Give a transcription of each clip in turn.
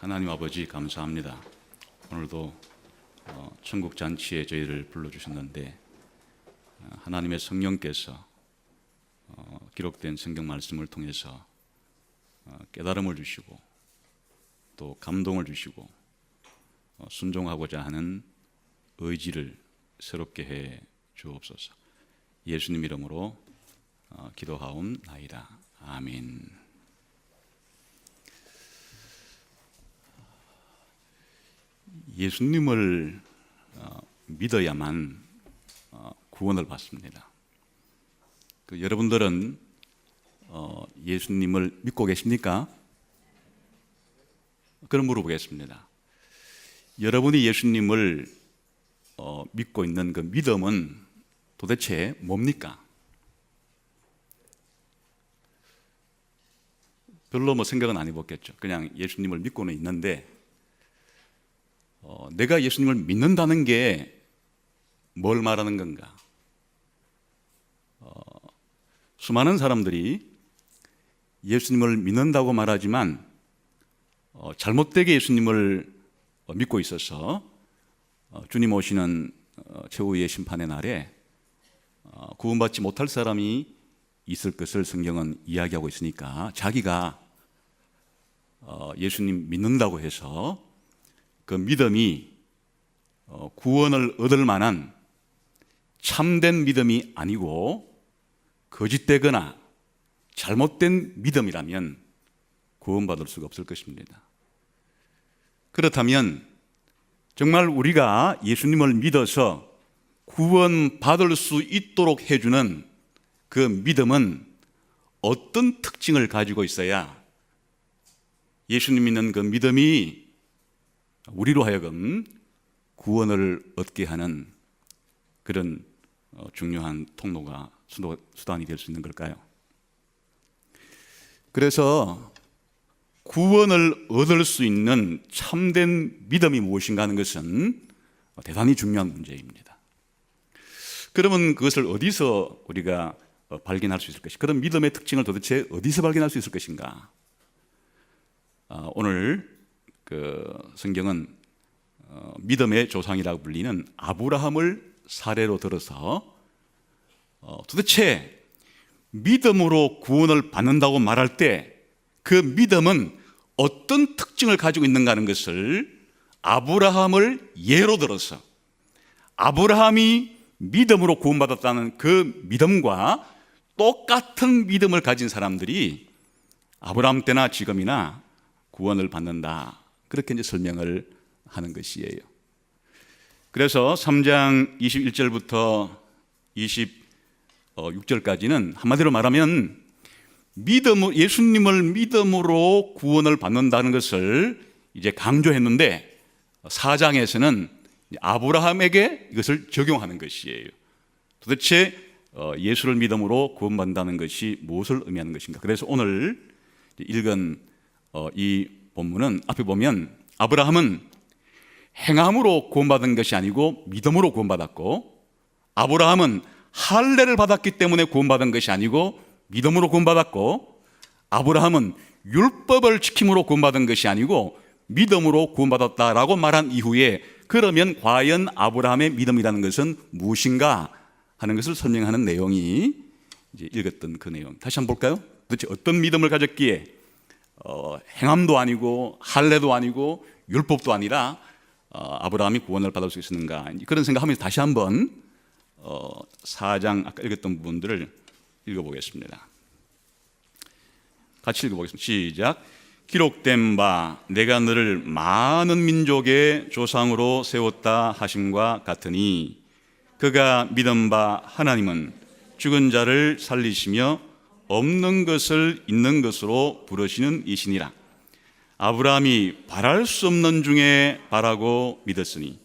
하나님 아버지 감사합니다. 오늘도 천국 잔치에 저희를 불러주셨는데 하나님의 성령께서 기록된 성경 말씀을 통해서 깨달음을 주시고 또 감동을 주시고 순종하고자 하는 의지를 새롭게 해 주옵소서. 예수님 이름으로 기도하옵나이다. 아멘. 예수님을 믿어야만 구원을 받습니다. 여러분들은 예수님을 믿고 계십니까? 그럼 물어보겠습니다. 여러분이 예수님을 믿고 있는 그 믿음은 도대체 뭡니까? 별로 생각은 안 해봤겠죠. 그냥 예수님을 믿고는 있는데 내가 예수님을 믿는다는 게 뭘 말하는 건가? 수많은 사람들이 예수님을 믿는다고 말하지만 잘못되게 예수님을 믿고 있어서 주님 오시는 최후의 심판의 날에 구원받지 못할 사람이 있을 것을 성경은 이야기하고 있으니까 자기가 예수님 믿는다고 해서 그 믿음이 구원을 얻을 만한 참된 믿음이 아니고 거짓되거나 잘못된 믿음이라면 구원받을 수가 없을 것입니다. 그렇다면 정말 우리가 예수님을 믿어서 구원받을 수 있도록 해주는 그 믿음은 어떤 특징을 가지고 있어야 예수님 믿는 그 믿음이 우리로 하여금 구원을 얻게 하는 그런 중요한 통로가 수단이 될 수 있는 걸까요? 그래서 구원을 얻을 수 있는 참된 믿음이 무엇인가 하는 것은 대단히 중요한 문제입니다. 그러면 그것을 어디서 우리가 발견할 수 있을 것인가? 그런 믿음의 특징을 도대체 어디서 발견할 수 있을 것인가? 오늘 성경은 믿음의 조상이라고 불리는 아브라함을 사례로 들어서 도대체 믿음으로 구원을 받는다고 말할 때 그 믿음은 어떤 특징을 가지고 있는가 하는 것을 아브라함을 예로 들어서 아브라함이 믿음으로 구원받았다는 그 믿음과 똑같은 믿음을 가진 사람들이 아브라함 때나 지금이나 구원을 받는다, 그렇게 이제 설명을 하는 것이에요. 그래서 3장 21절부터 26절까지는 한마디로 말하면 예수님을 믿음으로 구원을 받는다는 것을 이제 강조했는데 4장에서는 아브라함에게 이것을 적용하는 것이에요. 도대체 예수를 믿음으로 구원받는다는 것이 무엇을 의미하는 것인가? 그래서 오늘 읽은 이 본문은 앞에 보면 아브라함은 행함으로 구원받은 것이 아니고 믿음으로 구원받았고, 아브라함은 할례를 받았기 때문에 구원받은 것이 아니고 믿음으로 구원받았고, 아브라함은 율법을 지킴으로 구원받은 것이 아니고 믿음으로 구원받았다라고 말한 이후에 그러면 과연 아브라함의 믿음이라는 것은 무엇인가 하는 것을 설명하는 내용이 이제 읽었던 그 내용. 다시 한번 볼까요? 도대체 어떤 믿음을 가졌기에 행함도 아니고 할례도 아니고 율법도 아니라 아브라함이 구원을 받을 수 있었는가, 그런 생각하면서 다시 한번 4장 아까 읽었던 부분들을 읽어보겠습니다. 같이 읽어보겠습니다. 시작. 기록된 바 내가 너를 많은 민족의 조상으로 세웠다 하심과 같으니 그가 믿은 바 하나님은 죽은 자를 살리시며 없는 것을 있는 것으로 부르시는 이시니라. 아브라함이 바랄 수 없는 중에 바라고 믿었으니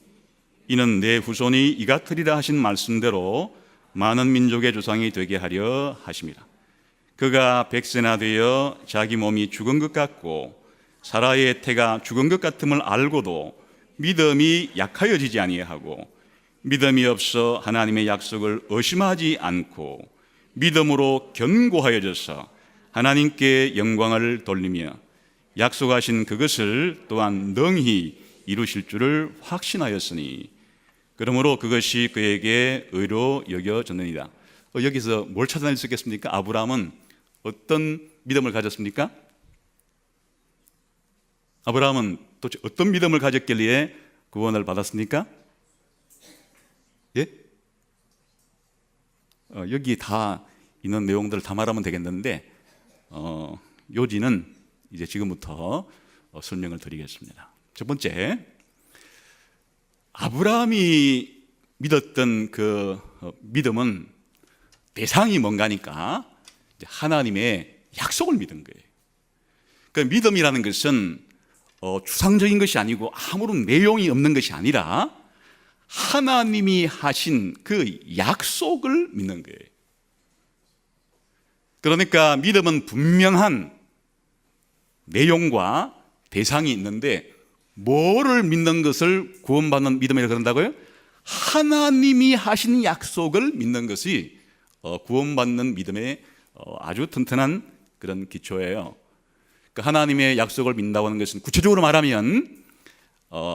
이는 내 후손이 이 같으리라 하신 말씀대로 많은 민족의 조상이 되게 하려 하심이라. 그가 100세나 되어 자기 몸이 죽은 것 같고 사라의 태가 죽은 것 같음을 알고도 믿음이 약하여지지 아니하고 믿음이 없어 하나님의 약속을 의심하지 않고 믿음으로 견고하여져서 하나님께 영광을 돌리며 약속하신 그것을 또한 능히 이루실 줄을 확신하였으니 그러므로 그것이 그에게 의로 여겨졌느니라. 여기서 뭘 찾아낼 수 있겠습니까? 아브라함은 어떤 믿음을 가졌습니까? 아브라함은 도대체 어떤 믿음을 가졌길래 구원을 받았습니까? 예? 여기 다 있는 내용들을 다 말하면 되겠는데 요지는 이제 지금부터 설명을 드리겠습니다. 첫 번째, 아브라함이 믿었던 그 믿음은 대상이 뭔가니까 하나님의 약속을 믿은 거예요. 그 믿음이라는 것은 추상적인 것이 아니고 아무런 내용이 없는 것이 아니라 하나님이 하신 그 약속을 믿는 거예요. 그러니까 믿음은 분명한 내용과 대상이 있는데 뭐를 믿는 것을 구원받는 믿음이라고 그런다고요? 하나님이 하신 약속을 믿는 것이 구원받는 믿음의 아주 튼튼한 그런 기초예요. 하나님의 약속을 믿는다고 하는 것은 구체적으로 말하면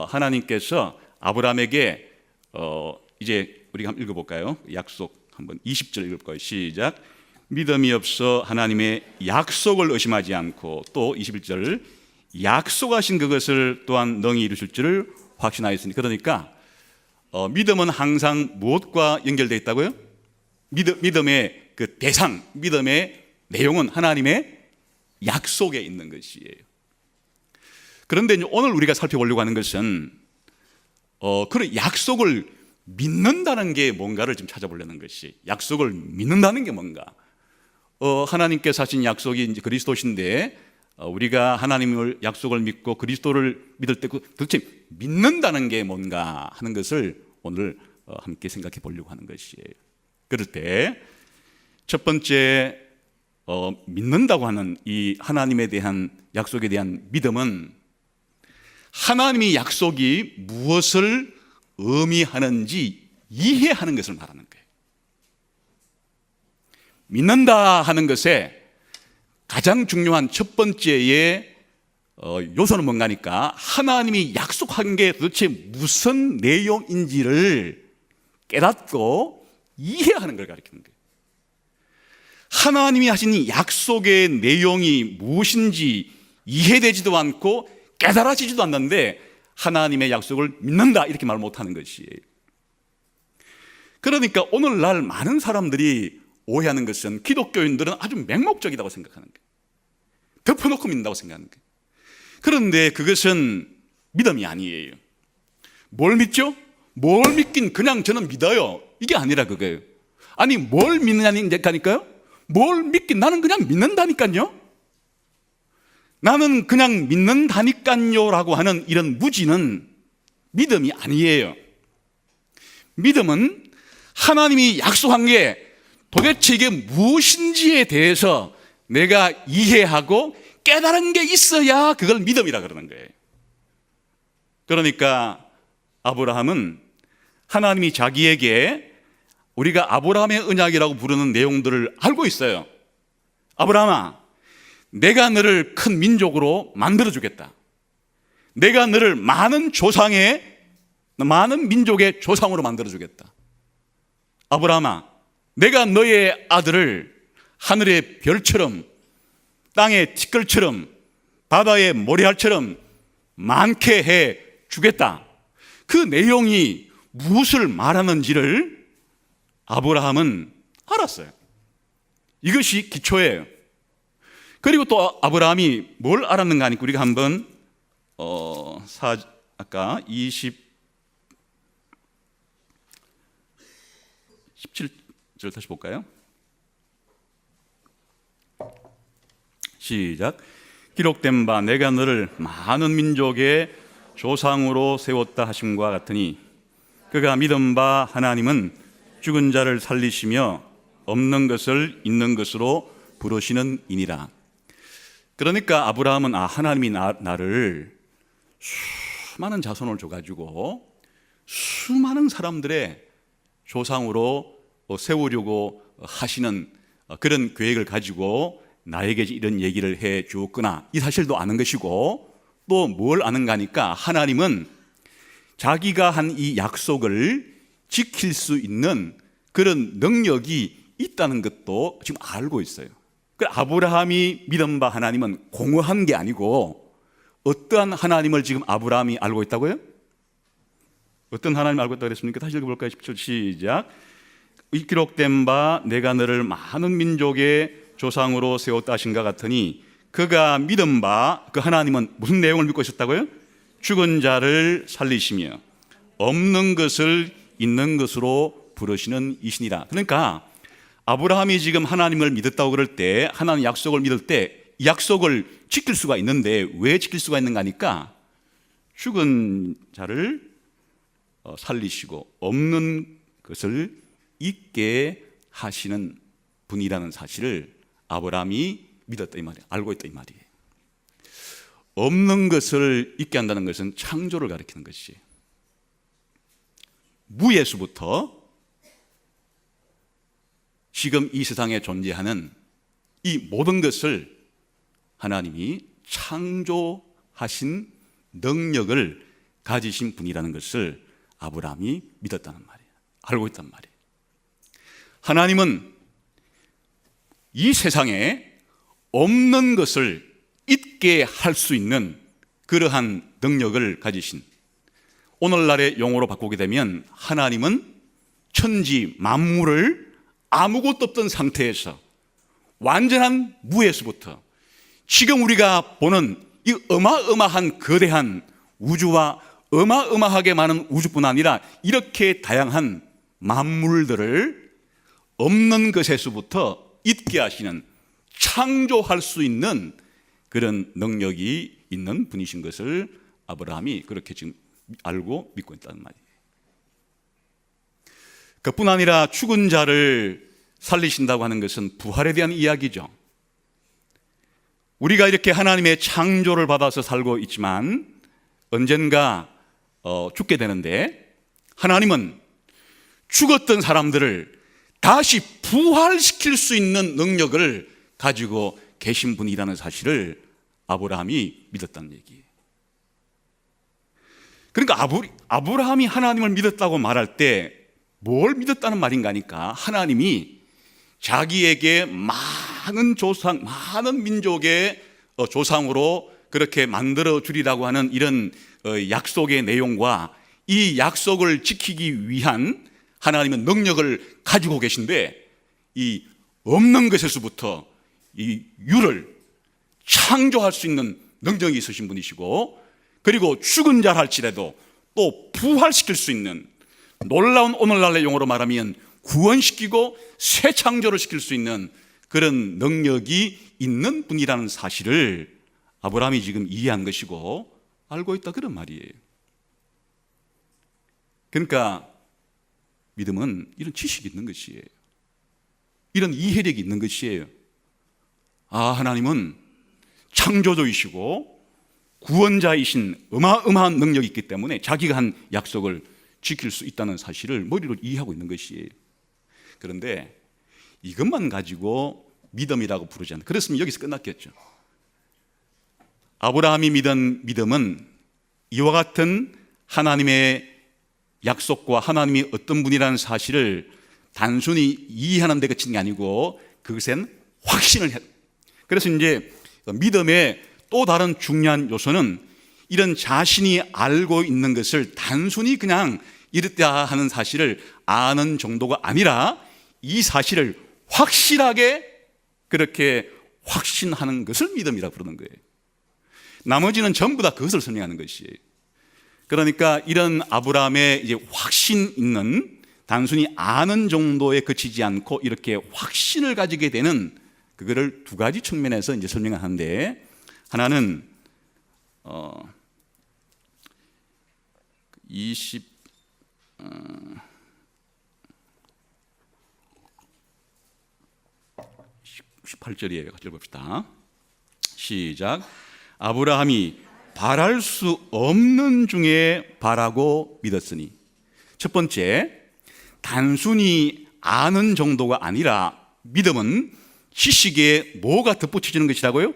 하나님께서 아브라함에게 이제 우리가 한번 읽어볼까요? 약속 한번 20절 읽을 거예요. 시작. 믿음이 없어 하나님의 약속을 의심하지 않고, 또 21절 약속하신 그것을 또한 능히 이루실 줄을 확신하였으니. 그러니까 믿음은 항상 무엇과 연결되어 있다고요? 믿음의 그 대상, 믿음의 내용은 하나님의 약속에 있는 것이에요. 그런데 오늘 우리가 살펴보려고 하는 것은 그 약속을 믿는다는 게 뭔가를 좀 찾아보려는 것이, 약속을 믿는다는 게 뭔가. 하나님께서 하신 약속이 이제 그리스도신데 우리가 하나님을 약속을 믿고 그리스도를 믿을 때 도대체 믿는다는 게 뭔가 하는 것을 오늘 함께 생각해 보려고 하는 것이에요. 그럴 때 첫 번째 믿는다고 하는 이 하나님에 대한 약속에 대한 믿음은 하나님의 약속이 무엇을 의미하는지 이해하는 것을 말하는 거예요. 믿는다 하는 것에 가장 중요한 첫 번째의 요소는 뭔가니까 하나님이 약속한 게 도대체 무슨 내용인지를 깨닫고 이해하는 걸 가리키는 거예요. 하나님이 하신 약속의 내용이 무엇인지 이해되지도 않고 깨달아지지도 않는데 하나님의 약속을 믿는다 이렇게 말 못하는 것이에요. 그러니까 오늘날 많은 사람들이 오해하는 것은 기독교인들은 아주 맹목적이라고 생각하는 거예요. 덮어놓고 믿는다고 생각하는 거예요. 그런데 그것은 믿음이 아니에요. 뭘 믿죠? 뭘 믿긴 그냥 저는 믿어요, 이게 아니라 그거예요. 아니 뭘 믿느냐니까요? 뭘 믿긴 나는 그냥 믿는다니까요. 나는 그냥 믿는다니까요 라고 하는 이런 무지는 믿음이 아니에요. 믿음은 하나님이 약속한 게 도대체 이게 무엇인지에 대해서 내가 이해하고 깨달은 게 있어야 그걸 믿음이라 그러는 거예요. 그러니까 아브라함은 하나님이 자기에게 우리가 아브라함의 언약이라고 부르는 내용들을 알고 있어요. 아브라함아, 내가 너를 큰 민족으로 만들어주겠다. 내가 너를 많은 민족의 조상으로 만들어주겠다. 아브라함아, 내가 너의 아들을 하늘의 별처럼, 땅의 티끌처럼, 바다의 모래알처럼 많게 해 주겠다. 그 내용이 무엇을 말하는지를 아브라함은 알았어요. 이것이 기초예요. 그리고 또 아브라함이 뭘 알았는가 하니까 우리가 한번 아까 17절 다시 볼까요? 시작. 기록된 바 내가 너를 많은 민족의 조상으로 세웠다 하심과 같으니 그가 믿은 바 하나님은 죽은 자를 살리시며 없는 것을 있는 것으로 부르시는 이니라. 그러니까 아브라함은 하나님이 나를 수많은 자손을 줘가지고 수많은 사람들의 조상으로 세우려고 하시는 그런 계획을 가지고 나에게 이런 얘기를 해 주었구나, 이 사실도 아는 것이고, 또 뭘 아는가 하니까 하나님은 자기가 한 이 약속을 지킬 수 있는 그런 능력이 있다는 것도 지금 알고 있어요. 아브라함이 믿은 바 하나님은 공허한 게 아니고, 어떠한 하나님을 지금 아브라함이 알고 있다고요? 어떤 하나님 알고 있다고 그랬습니까? 다시 읽어볼까요? 10절 시작. 이 기록된 바 내가 너를 많은 민족의 조상으로 세웠다 하신가 같으니, 그가 믿은 바 그 하나님은 무슨 내용을 믿고 있었다고요? 죽은 자를 살리시며 없는 것을 있는 것으로 부르시는 이시니라. 그러니까 아브라함이 지금 하나님을 믿었다고 그럴 때, 하나님 약속을 믿을 때 이 약속을 지킬 수가 있는데, 왜 지킬 수가 있는가 하니까 죽은 자를 살리시고 없는 것을 있게 하시는 분이라는 사실을 아브라함이 믿었다 이 말이에요. 알고 있다 이 말이에요. 없는 것을 있게 한다는 것은 창조를 가리키는 것이에요. 무에서부터 지금 이 세상에 존재하는 이 모든 것을 하나님이 창조하신 능력을 가지신 분이라는 것을 아브라함이 믿었다는 말이에요. 알고 있단 말이에요. 하나님은 이 세상에 없는 것을 있게 할 수 있는 그러한 능력을 가지신, 오늘날의 용어로 바꾸게 되면 하나님은 천지 만물을 아무것도 없던 상태에서 완전한 무에서부터 지금 우리가 보는 이 어마어마한 거대한 우주와 어마어마하게 많은 우주뿐 아니라 이렇게 다양한 만물들을 없는 것에서부터 있게 하시는, 창조할 수 있는 그런 능력이 있는 분이신 것을 아브라함이 그렇게 지금 알고 믿고 있다는 말이에요. 그뿐 아니라 죽은 자를 살리신다고 하는 것은 부활에 대한 이야기죠. 우리가 이렇게 하나님의 창조를 받아서 살고 있지만 언젠가 죽게 되는데, 하나님은 죽었던 사람들을 다시 부활시킬 수 있는 능력을 가지고 계신 분이라는 사실을 아브라함이 믿었다는 얘기예요. 그러니까 아브라함이 하나님을 믿었다고 말할 때 뭘 믿었다는 말인가 하니까, 하나님이 자기에게 많은 조상, 많은 민족의 조상으로 그렇게 만들어 주리라고 하는 이런 약속의 내용과 이 약속을 지키기 위한 하나님은 능력을 가지고 계신데, 이 없는 것에서부터 이 유를 창조할 수 있는 능력이 있으신 분이시고, 그리고 죽은 자를 할지라도 또 부활시킬 수 있는, 놀라운 오늘날의 용어로 말하면 구원시키고 새 창조를 시킬 수 있는 그런 능력이 있는 분이라는 사실을 아브라함이 지금 이해한 것이고 알고 있다, 그런 말이에요. 그러니까 믿음은 이런 지식이 있는 것이에요. 이런 이해력이 있는 것이에요. 아, 하나님은 창조주이시고 구원자이신 어마어마한 능력이 있기 때문에 자기가 한 약속을 지킬 수 있다는 사실을 머리로 이해하고 있는 것이에요. 그런데 이것만 가지고 믿음이라고 부르지 않는다. 그랬으면 여기서 끝났겠죠. 아브라함이 믿은 믿음은 이와 같은 하나님의 약속과 하나님이 어떤 분이라는 사실을 단순히 이해하는 데 그치는 게 아니고 그것엔 확신을 해요. 그래서 이제 믿음의 또 다른 중요한 요소는 이런 자신이 알고 있는 것을 단순히 그냥 이렇다 하는 사실을 아는 정도가 아니라 이 사실을 확실하게 그렇게 확신하는 것을 믿음이라고 부르는 거예요. 나머지는 전부 다 그것을 설명하는 것이에요. 그러니까 이런 아브라함의 이제 확신 있는, 단순히 아는 정도에 그치지 않고 이렇게 확신을 가지게 되는, 그거를 두 가지 측면에서 이제 설명을 하는데, 하나는 18절이에요. 같이 읽어봅시다. 시작. 아브라함이 바랄 수 없는 중에 바라고 믿었으니. 첫 번째, 단순히 아는 정도가 아니라 믿음은 지식에 뭐가 덧붙여지는 것이라고요?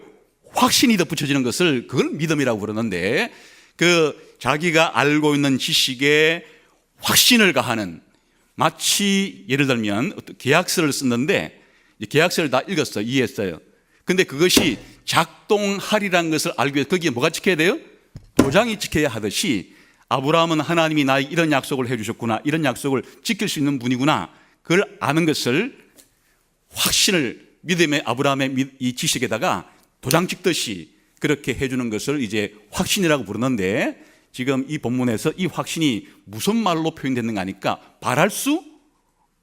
확신이 덧붙여지는 것을 그걸 믿음이라고 부르는데, 그 자기가 알고 있는 지식에 확신을 가하는, 마치 예를 들면 어떤 계약서를 썼는데 계약서를 다 읽었어요. 이해했어요. 근데 그것이 작동하리라는 것을 알기 위해서 거기에 뭐가 찍혀야 돼요? 도장이 찍혀야 하듯이 아브라함은 하나님이 나에게 이런 약속을 해주셨구나, 이런 약속을 지킬 수 있는 분이구나, 그걸 아는 것을, 확신을 믿음의 아브라함의 이 지식에다가 도장 찍듯이 그렇게 해주는 것을 이제 확신이라고 부르는데, 지금 이 본문에서 이 확신이 무슨 말로 표현됐는가 하니까 바랄 수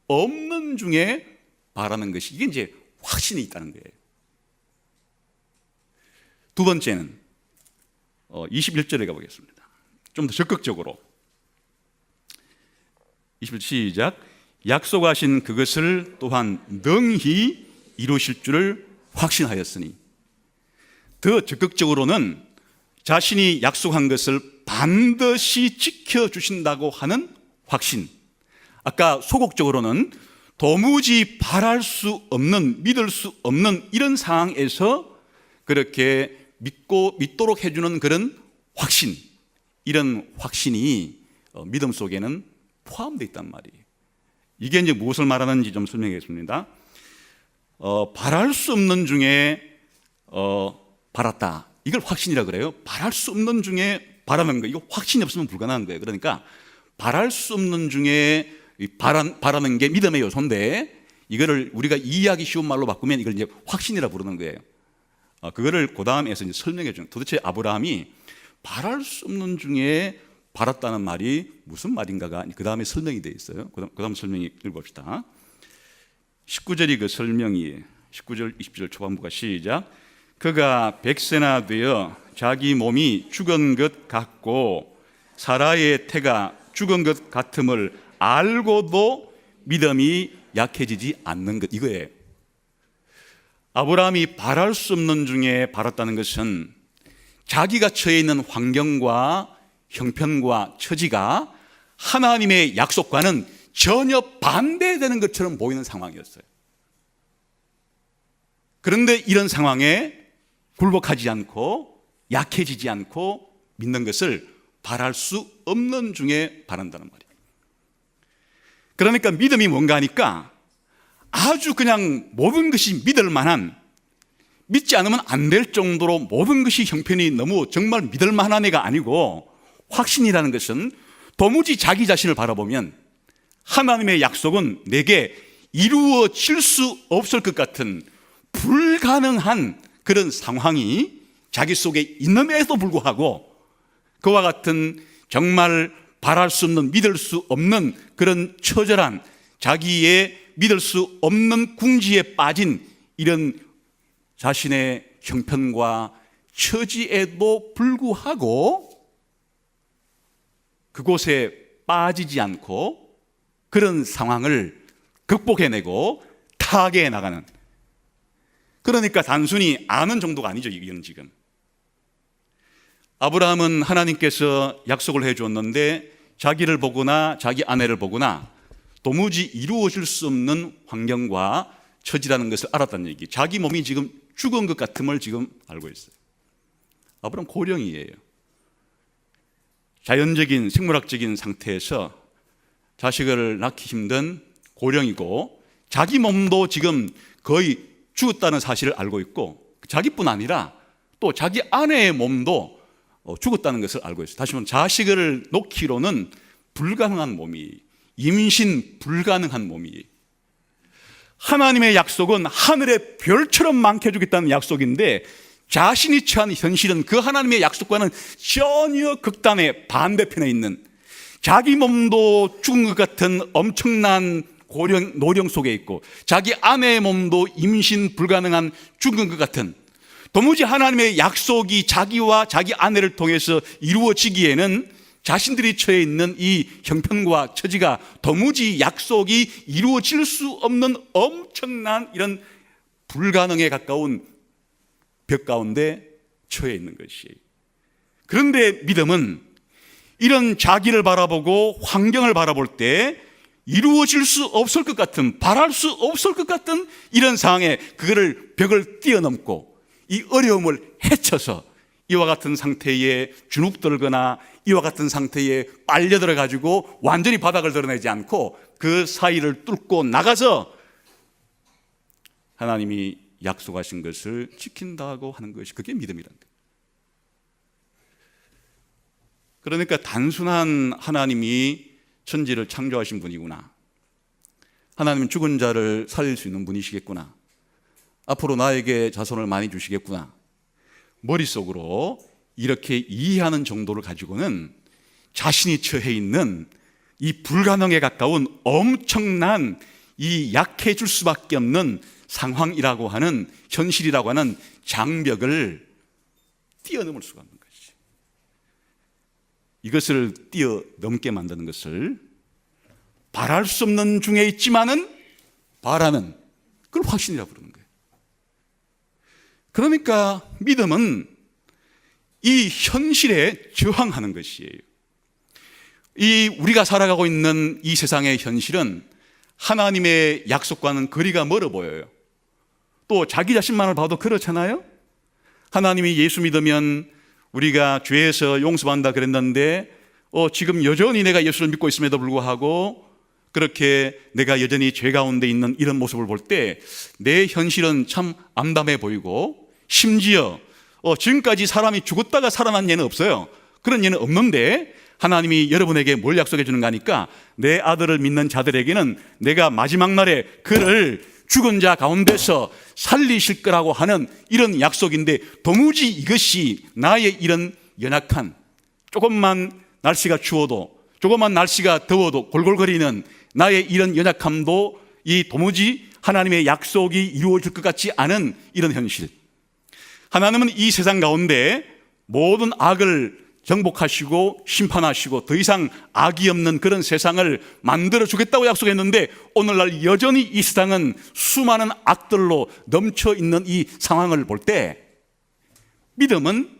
없는 중에 바라는 것이, 이게 이제 확신이 있다는 거예요. 두 번째는 21절에 가보겠습니다. 좀 더 적극적으로 21절 시작. 약속하신 그것을 또한 능히 이루실 줄을 확신하였으니. 더 적극적으로는 자신이 약속한 것을 반드시 지켜주신다고 하는 확신. 아까 소극적으로는 도무지 바랄 수 없는, 믿을 수 없는 이런 상황에서 그렇게 믿도록 해주는 그런 확신, 이런 확신이 믿음 속에는 포함되어 있단 말이에요. 이게 이제 무엇을 말하는지 좀 설명하겠습니다. 바랄 수 없는 중에 바랐다, 이걸 확신이라 그래요. 바랄 수 없는 중에 바라는 거, 이거 확신이 없으면 불가능한 거예요. 그러니까 바랄 수 없는 중에 바라는 게 믿음의 요소인데, 이거를 우리가 이해하기 쉬운 말로 바꾸면 이걸 이제 확신이라 부르는 거예요. 그거를 그 다음에서 이제 설명해 주는, 도대체 아브라함이 바랄 수 없는 중에 바랐다는 말이 무슨 말인가가 그 다음에 설명이 되어 있어요. 그 다음 설명이 읽어봅시다. 19절이 그 설명이, 19절 20절 초반부가 시작. 그가 100세나 되어 자기 몸이 죽은 것 같고 사라의 태가 죽은 것 같음을 알고도 믿음이 약해지지 않는 것, 이거예요. 아브라함이 바랄 수 없는 중에 바랐다는 것은 자기가 처해 있는 환경과 형편과 처지가 하나님의 약속과는 전혀 반대되는 것처럼 보이는 상황이었어요. 그런데 이런 상황에 굴복하지 않고 약해지지 않고 믿는 것을 바랄 수 없는 중에 바란다는 말이에요. 그러니까 믿음이 뭔가 하니까 아주 그냥 모든 것이 믿을 만한, 믿지 않으면 안 될 정도로 모든 것이 형편이 너무 정말 믿을 만한 애가 아니고, 확신이라는 것은 도무지 자기 자신을 바라보면 하나님의 약속은 내게 이루어질 수 없을 것 같은 불가능한 그런 상황이 자기 속에 있는데도 불구하고 그와 같은 정말 바랄 수 없는, 믿을 수 없는 그런 처절한, 자기의 믿을 수 없는 궁지에 빠진 이런 자신의 형편과 처지에도 불구하고 그곳에 빠지지 않고 그런 상황을 극복해내고 타개해 나가는, 그러니까 단순히 아는 정도가 아니죠. 이건 지금 아브라함은 하나님께서 약속을 해주었는데 자기를 보거나 자기 아내를 보거나 도무지 이루어질 수 없는 환경과 처지라는 것을 알았다는 얘기. 자기 몸이 지금 죽은 것 같음을 지금 알고 있어요. 아브라함 고령이에요. 자연적인 생물학적인 상태에서 자식을 낳기 힘든 고령이고, 자기 몸도 지금 거의 죽었다는 사실을 알고 있고, 자기뿐 아니라 또 자기 아내의 몸도 죽었다는 것을 알고 있어요. 다시 말하면 자식을 놓기로는 불가능한 몸이, 임신 불가능한 몸이, 하나님의 약속은 하늘의 별처럼 많게 해주겠다는 약속인데 자신이 처한 현실은 그 하나님의 약속과는 전혀 극단의 반대편에 있는, 자기 몸도 죽은 것 같은 엄청난 노령 속에 있고 자기 아내의 몸도 임신 불가능한 죽은 것 같은, 도무지 하나님의 약속이 자기와 자기 아내를 통해서 이루어지기에는 자신들이 처해 있는 이 형편과 처지가 도무지 약속이 이루어질 수 없는 엄청난 이런 불가능에 가까운 벽 가운데 처해 있는 것이. 그런데 믿음은 이런 자기를 바라보고 환경을 바라볼 때 이루어질 수 없을 것 같은, 바랄 수 없을 것 같은 이런 상황에 그거를 벽을 뛰어넘고 이 어려움을 헤쳐서 이와 같은 상태에 주눅들거나 이와 같은 상태에 빨려들어 가지고 완전히 바닥을 드러내지 않고 그 사이를 뚫고 나가서 하나님이 약속하신 것을 지킨다고 하는 것이 그게 믿음이라는 거예요. 그러니까 단순한 하나님이 천지를 창조하신 분이구나, 하나님은 죽은 자를 살릴 수 있는 분이시겠구나, 앞으로 나에게 자손을 많이 주시겠구나, 머릿속으로 이렇게 이해하는 정도를 가지고는 자신이 처해 있는 이 불가능에 가까운 엄청난 이 약해질 수밖에 없는 상황이라고 하는, 현실이라고 하는 장벽을 뛰어넘을 수가 없는 것이, 이것을 뛰어넘게 만드는 것을 바랄 수 없는 중에 있지만은 바라는, 그걸 확신이라고 부르는 거예요. 그러니까 믿음은 이 현실에 저항하는 것이에요. 이 우리가 살아가고 있는 이 세상의 현실은 하나님의 약속과는 거리가 멀어 보여요. 또 자기 자신만을 봐도 그렇잖아요. 하나님이 예수 믿으면 우리가 죄에서 용서받는다 그랬는데 지금 여전히 내가 예수를 믿고 있음에도 불구하고 그렇게 내가 여전히 죄 가운데 있는 이런 모습을 볼 때 내 현실은 참 암담해 보이고, 심지어 지금까지 사람이 죽었다가 살아난 예는 없어요. 그런 예는 없는데 하나님이 여러분에게 뭘 약속해 주는가 하니까 내 아들을 믿는 자들에게는 내가 마지막 날에 그를 죽은 자 가운데서 살리실 거라고 하는 이런 약속인데, 도무지 이것이 나의 이런 연약한, 조금만 날씨가 추워도, 조금만 날씨가 더워도 골골거리는 나의 이런 연약함도 이 도무지 하나님의 약속이 이루어질 것 같지 않은 이런 현실, 하나님은 이 세상 가운데 모든 악을 정복하시고 심판하시고 더 이상 악이 없는 그런 세상을 만들어 주겠다고 약속했는데, 오늘날 여전히 이 세상은 수많은 악들로 넘쳐 있는 이 상황을 볼 때 믿음은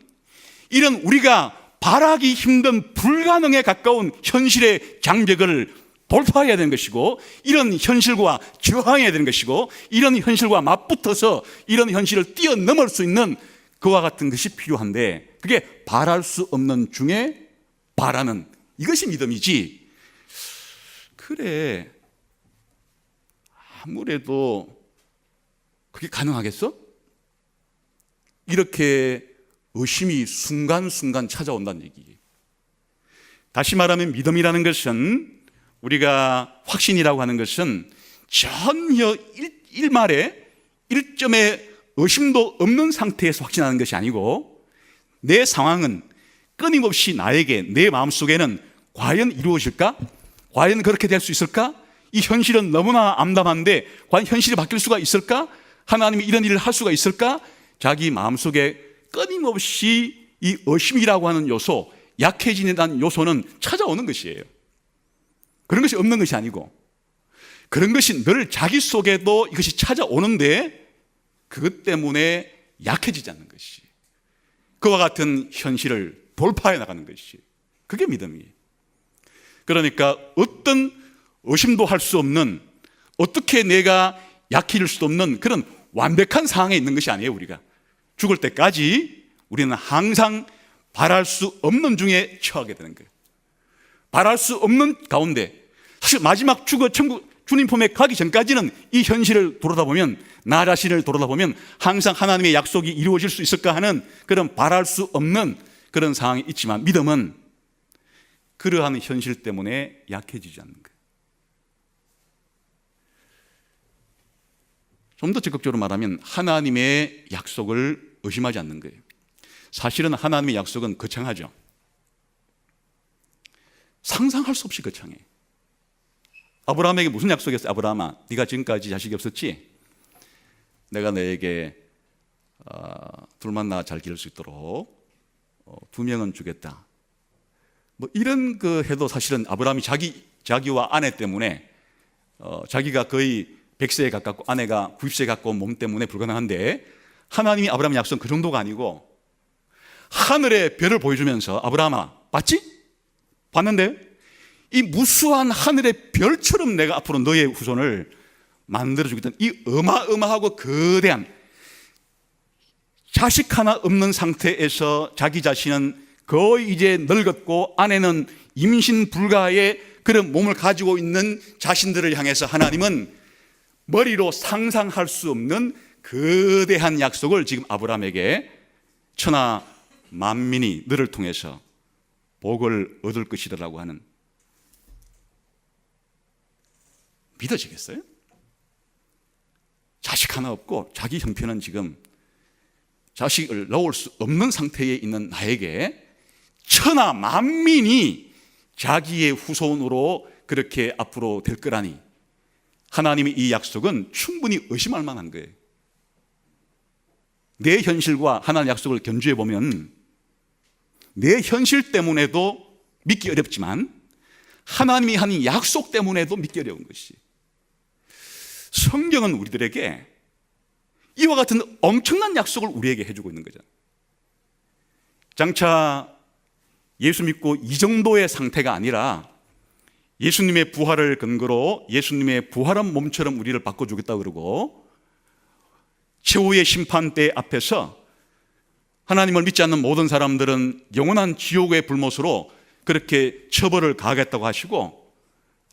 이런 우리가 바라기 힘든 불가능에 가까운 현실의 장벽을 돌파해야 되는 것이고, 이런 현실과 저항해야 되는 것이고, 이런 현실과 맞붙어서 이런 현실을 뛰어넘을 수 있는 그와 같은 것이 필요한데, 그게 바랄 수 없는 중에 바라는, 이것이 믿음이지. 그래, 아무래도 그게 가능하겠어? 이렇게 의심이 순간순간 찾아온다는 얘기예요. 다시 말하면 믿음이라는 것은, 우리가 확신이라고 하는 것은 전혀 일말에 일점의 의심도 없는 상태에서 확신하는 것이 아니고, 내 상황은 끊임없이 나에게, 내 마음속에는 과연 이루어질까? 과연 그렇게 될 수 있을까? 이 현실은 너무나 암담한데 과연 현실이 바뀔 수가 있을까? 하나님이 이런 일을 할 수가 있을까? 자기 마음속에 끊임없이 이 의심이라고 하는 요소, 약해지는 요소는 찾아오는 것이에요. 그런 것이 없는 것이 아니고, 그런 것이 늘 자기 속에도 이것이 찾아오는데 그것 때문에 약해지지 않는 것이, 그와 같은 현실을 돌파해 나가는 것이, 그게 믿음이에요. 그러니까 어떤 의심도 할 수 없는, 어떻게 내가 약해질 수도 없는 그런 완벽한 상황에 있는 것이 아니에요. 우리가 죽을 때까지 우리는 항상 바랄 수 없는 중에 처하게 되는 거예요. 바랄 수 없는 가운데, 사실 마지막 천국 주님 품에 가기 전까지는 이 현실을 돌아다보면, 나 자신을 돌아다보면 항상 하나님의 약속이 이루어질 수 있을까 하는 그런 바랄 수 없는 그런 상황이 있지만, 믿음은 그러한 현실 때문에 약해지지 않는 거예요. 좀 더 적극적으로 말하면 하나님의 약속을 의심하지 않는 거예요. 사실은 하나님의 약속은 거창하죠. 상상할 수 없이 거창해. 아브라함에게 무슨 약속이었어요? 아브라함아, 네가 지금까지 자식이 없었지? 내가 너에게 둘만 낳아 잘 기를 수 있도록 2명은 주겠다. 뭐 이런 그 해도 사실은 아브라함이 자기와 아내 때문에 자기가 거의 100세에 가깝고 아내가 90세에 가까운 몸 때문에 불가능한데, 하나님이 아브라함의 약속은 그 정도가 아니고 하늘의 별을 보여주면서, 아브라함아 봤지? 봤는데 이 무수한 하늘의 별처럼 내가 앞으로 너의 후손을 만들어주겠다는 이 어마어마하고 거대한, 자식 하나 없는 상태에서 자기 자신은 거의 이제 늙었고 아내는 임신 불가의 그런 몸을 가지고 있는 자신들을 향해서 하나님은 머리로 상상할 수 없는 거대한 약속을 지금 아브라함에게 천하 만민이 너를 통해서 복을 얻을 것이라고 하는, 믿어지겠어요? 자식 하나 없고 자기 형편은 지금 자식을 낳을 수 없는 상태에 있는 나에게 천하 만민이 자기의 후손으로 그렇게 앞으로 될 거라니, 하나님의 이 약속은 충분히 의심할 만한 거예요. 내 현실과 하나님의 약속을 견주해 보면 내 현실 때문에도 믿기 어렵지만 하나님이 하는 약속 때문에도 믿기 어려운 것이, 성경은 우리들에게 이와 같은 엄청난 약속을 우리에게 해주고 있는 거죠. 장차 예수 믿고 이 정도의 상태가 아니라 예수님의 부활을 근거로 예수님의 부활한 몸처럼 우리를 바꿔주겠다 그러고, 최후의 심판대 앞에서 하나님을 믿지 않는 모든 사람들은 영원한 지옥의 불못으로 그렇게 처벌을 가하겠다고 하시고,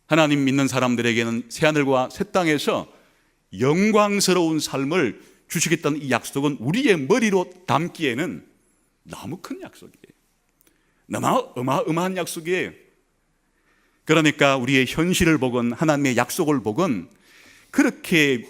하나님 믿는 사람들에게는 새하늘과 새 땅에서 영광스러운 삶을 주시겠다는 이 약속은 우리의 머리로 담기에는 너무 큰 약속이에요. 너무 어마어마한 약속이에요. 그러니까 우리의 현실을 보건 하나님의 약속을 보건 그렇게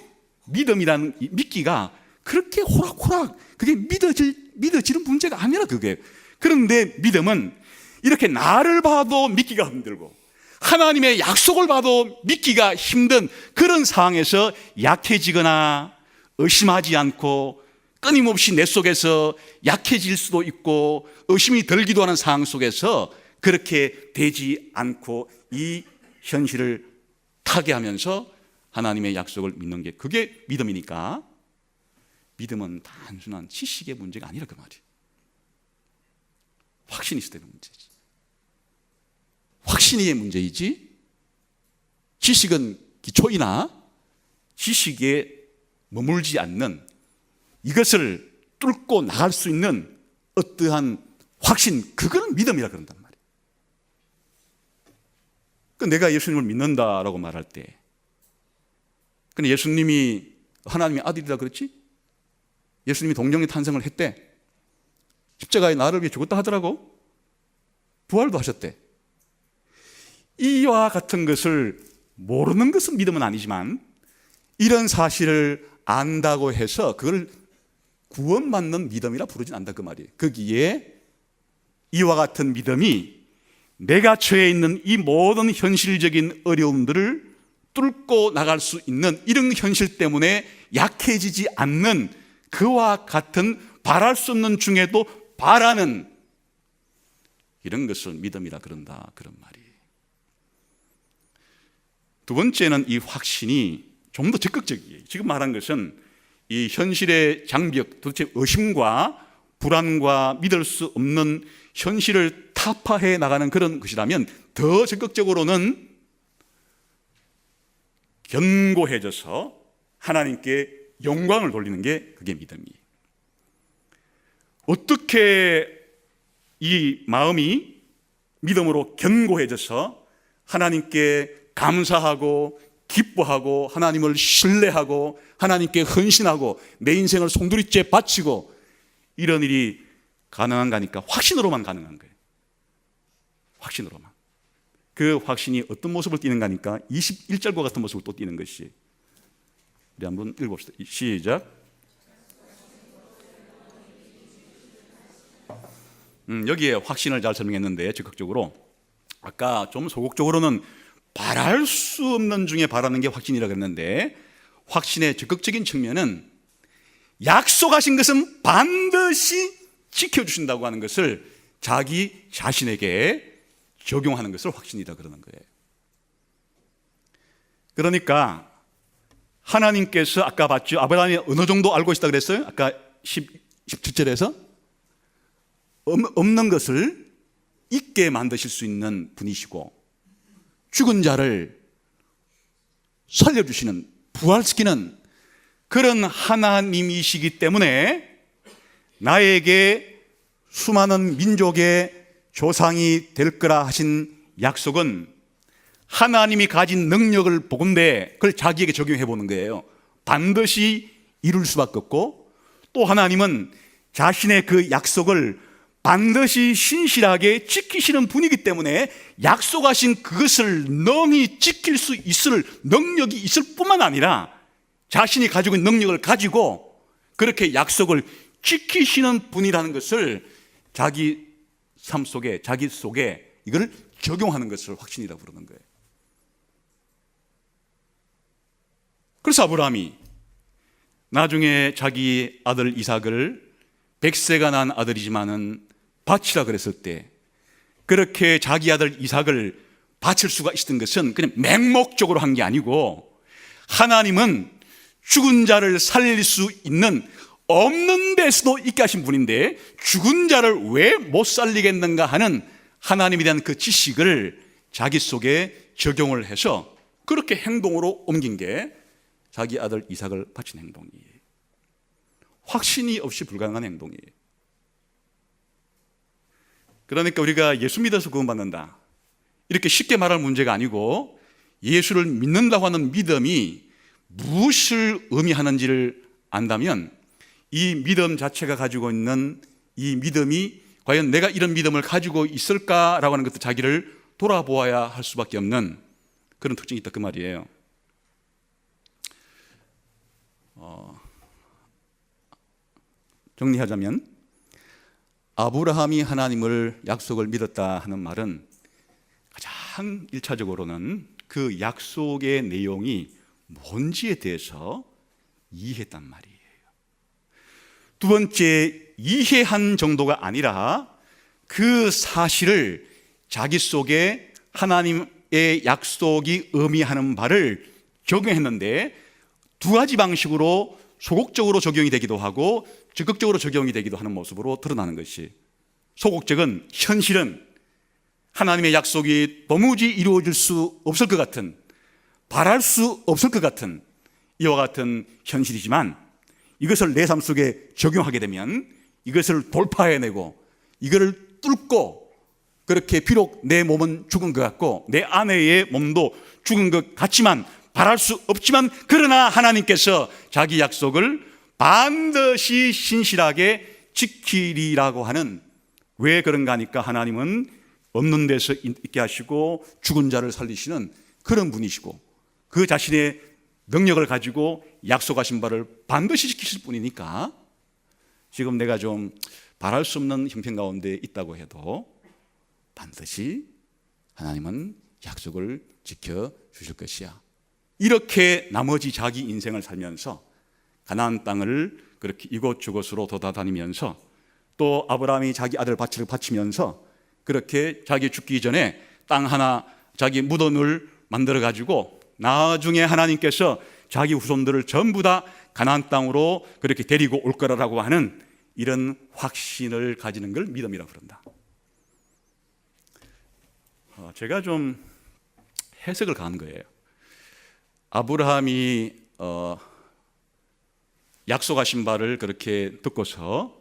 믿음이라는 믿기가 그렇게 호락호락 그게 믿어지는 문제가 아니라 그게. 그런데 믿음은 이렇게 나를 봐도 믿기가 힘들고 하나님의 약속을 봐도 믿기가 힘든 그런 상황에서 약해지거나 의심하지 않고 끊임없이 내 속에서 약해질 수도 있고 의심이 들기도 하는 상황 속에서 그렇게 되지 않고 이 현실을 타개하면서 하나님의 약속을 믿는 게, 그게 믿음이니까 믿음은 단순한 지식의 문제가 아니라 그 말이에요. 확신이 있어야 되는 문제지. 확신이 문제이지 지식은 기초이나 지식에 머물지 않는, 이것을 뚫고 나갈 수 있는 어떠한 확신, 그거는 믿음이라 그런단 말이에요. 내가 예수님을 믿는다라고 말할 때, 근데 예수님이 하나님의 아들이라 그랬지? 예수님이 동정의 탄생을 했대. 십자가에 나를 위해 죽었다 하더라고. 부활도 하셨대. 이와 같은 것을 모르는 것은 믿음은 아니지만 이런 사실을 안다고 해서 그걸 구원받는 믿음이라 부르진 않다 그 말이에요. 거기에 이와 같은 믿음이 내가 처해 있는 이 모든 현실적인 어려움들을 뚫고 나갈 수 있는 이런 현실 때문에 약해지지 않는 그와 같은 바랄 수 없는 중에도 바라는 이런 것을 믿음이라 그런다, 그런 말이에요. 두 번째는 이 확신이 좀 더 적극적이에요. 지금 말한 것은 이 현실의 장벽, 도대체 의심과 불안과 믿을 수 없는 현실을 타파해 나가는 그런 것이라면, 더 적극적으로는 견고해져서 하나님께 영광을 돌리는 게 그게 믿음이에요. 어떻게 이 마음이 믿음으로 견고해져서 하나님께 감사하고 기뻐하고 하나님을 신뢰하고 하나님께 헌신하고 내 인생을 송두리째 바치고 이런 일이 가능한가니까 확신으로만 가능한 거예요. 확신으로만. 그 확신이 어떤 모습을 띠는가니까 21절과 같은 모습을 또 띠는 것이, 우리 한번 읽어봅시다. 시작. 여기에 확신을 잘 설명했는데, 적극적으로 아까 좀 소극적으로는 바랄 수 없는 중에 바라는 게 확신이라고 했는데, 확신의 적극적인 측면은 약속하신 것은 반드시 지켜주신다고 하는 것을 자기 자신에게 적용하는 것을 확신이라 그러는 거예요. 그러니까 하나님께서 아까 봤죠? 아브라함이 어느 정도 알고 있다 그랬어요? 아까 17절에서 없는 것을 있게 만드실 수 있는 분이시고, 죽은 자를 살려주시는, 부활시키는 그런 하나님이시기 때문에 나에게 수많은 민족의 조상이 될 거라 하신 약속은 하나님이 가진 능력을 보건대 그걸 자기에게 적용해 보는 거예요. 반드시 이룰 수밖에 없고, 또 하나님은 자신의 그 약속을 반드시 신실하게 지키시는 분이기 때문에 약속하신 그것을 능히 지킬 수 있을 능력이 있을 뿐만 아니라 자신이 가지고 있는 능력을 가지고 그렇게 약속을 지키시는 분이라는 것을 자기 삶 속에, 자기 속에 이걸 적용하는 것을 확신이라고 부르는 거예요. 그래서 아브라함이 나중에 자기 아들 이삭을 100세가 난 아들이지만은 바치라 그랬을 때 그렇게 자기 아들 이삭을 바칠 수가 있었던 것은 그냥 맹목적으로 한 게 아니고, 하나님은 죽은 자를 살릴 수 있는, 없는 데서도 있게 하신 분인데 죽은 자를 왜 못 살리겠는가 하는 하나님에 대한 그 지식을 자기 속에 적용을 해서 그렇게 행동으로 옮긴 게 자기 아들 이삭을 바친 행동이에요. 확신이 없이 불가능한 행동이에요. 그러니까 우리가 예수 믿어서 구원받는다, 이렇게 쉽게 말할 문제가 아니고, 예수를 믿는다고 하는 믿음이 무엇을 의미하는지를 안다면 이 믿음 자체가 가지고 있는 이 믿음이 과연 내가 이런 믿음을 가지고 있을까라고 하는 것도 자기를 돌아보아야 할 수밖에 없는 그런 특징이 있다, 그 말이에요. 정리하자면 아브라함이 하나님을 약속을 믿었다 하는 말은 가장 1차적으로는 그 약속의 내용이 뭔지에 대해서 이해했단 말이에요. 두 번째, 이해한 정도가 아니라 그 사실을 자기 속에 하나님의 약속이 의미하는 바를 적용했는데 두 가지 방식으로 소극적으로 적용이 되기도 하고 적극적으로 적용이 되기도 하는 모습으로 드러나는 것이, 소극적은 현실은 하나님의 약속이 도무지 이루어질 수 없을 것 같은, 바랄 수 없을 것 같은 이와 같은 현실이지만 이것을 내 삶 속에 적용하게 되면 이것을 돌파해내고 이것을 뚫고, 그렇게 비록 내 몸은 죽은 것 같고 내 아내의 몸도 죽은 것 같지만, 바랄 수 없지만, 그러나 하나님께서 자기 약속을 반드시 신실하게 지키리라고 하는, 왜 그런가 하니까 하나님은 없는 데서 있게 하시고 죽은 자를 살리시는 그런 분이시고 그 자신의 능력을 가지고 약속하신 바를 반드시 지키실 분이니까, 지금 내가 좀 바랄 수 없는 형편 가운데 있다고 해도 반드시 하나님은 약속을 지켜주실 것이야, 이렇게 나머지 자기 인생을 살면서 가나안 땅을 그렇게 이곳저곳으로 돌아다니면서, 또 아브라함이 자기 아들 바치를 바치면서 그렇게 자기 죽기 전에 땅 하나, 자기 무덤을 만들어 가지고 나중에 하나님께서 자기 후손들을 전부 다 가나안 땅으로 그렇게 데리고 올 거라고 하는 이런 확신을 가지는 걸 믿음이라고 부른다. 제가 좀 해석을 가한 거예요. 아브라함이 약속하신 바를 그렇게 듣고서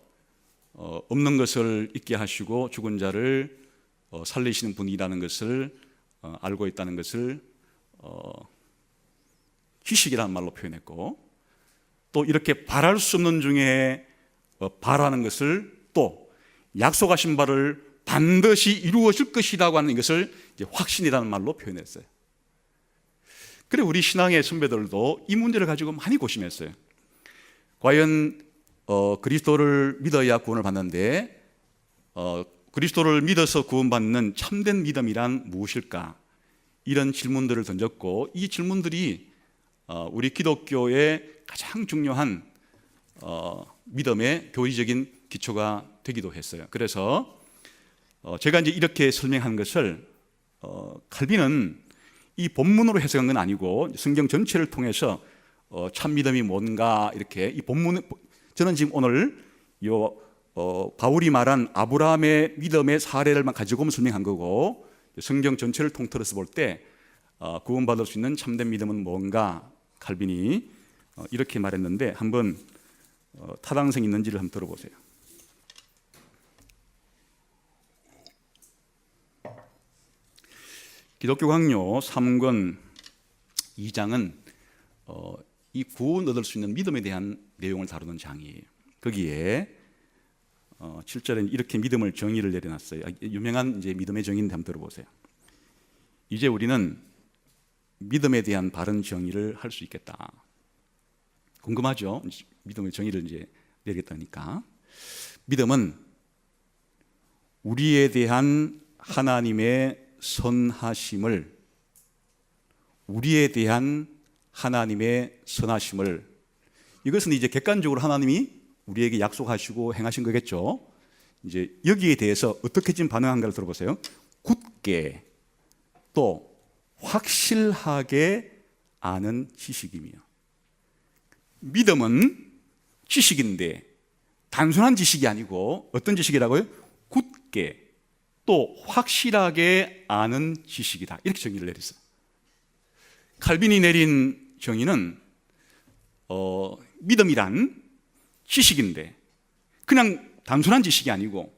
없는 것을 있게 하시고 죽은 자를 살리시는 분이라는 것을 알고 있다는 것을 지식이라는 말로 표현했고, 또 이렇게 바랄 수 없는 중에 바라는 것을, 또 약속하신 바를 반드시 이루어질 것이라고 하는 것을 이제 확신이라는 말로 표현했어요. 그래, 우리 신앙의 선배들도 이 문제를 가지고 많이 고심했어요. 과연 그리스도를 믿어야 구원을 받는데 그리스도를 믿어서 구원받는 참된 믿음이란 무엇일까? 이런 질문들을 던졌고, 이 질문들이 우리 기독교의 가장 중요한 믿음의 교리적인 기초가 되기도 했어요. 그래서 제가 이제 이렇게 설명한 것을 칼빈은 이 본문으로 해석한 건 아니고 성경 전체를 통해서 참 믿음이 뭔가 이렇게 이 본문, 저는 지금 오늘 바울이 말한 아브라함의 믿음의 사례를만 가지고만 설명한 거고, 성경 전체를 통틀어서 볼 때 구원받을 수 있는 참된 믿음은 뭔가 칼빈이 이렇게 말했는데 한번 타당성이 있는지를 한번 들어보세요. 기독교 강요 3권 2장은 이 구원 얻을 수 있는 믿음에 대한 내용을 다루는 장이에요. 거기에 7절에 이렇게 믿음을 정의를 내려놨어요. 유명한 이제 믿음의 정의인데 한번 들어보세요. 이제 우리는 믿음에 대한 바른 정의를 할 수 있겠다. 궁금하죠? 믿음의 정의를 이제 내리겠다니까. 믿음은 우리에 대한 하나님의 선하심을 이것은 이제 객관적으로 하나님이 우리에게 약속하시고 행하신 거겠죠. 이제 여기에 대해서 어떻게 지금 반응한가를 들어보세요. 굳게 또 확실하게 아는 지식이며, 믿음은 지식인데 단순한 지식이 아니고 어떤 지식이라고요? 굳게 또 확실하게 아는 지식이다. 이렇게 정의를 내렸어요. 칼빈이 내린 정의는 믿음이란 지식인데 그냥 단순한 지식이 아니고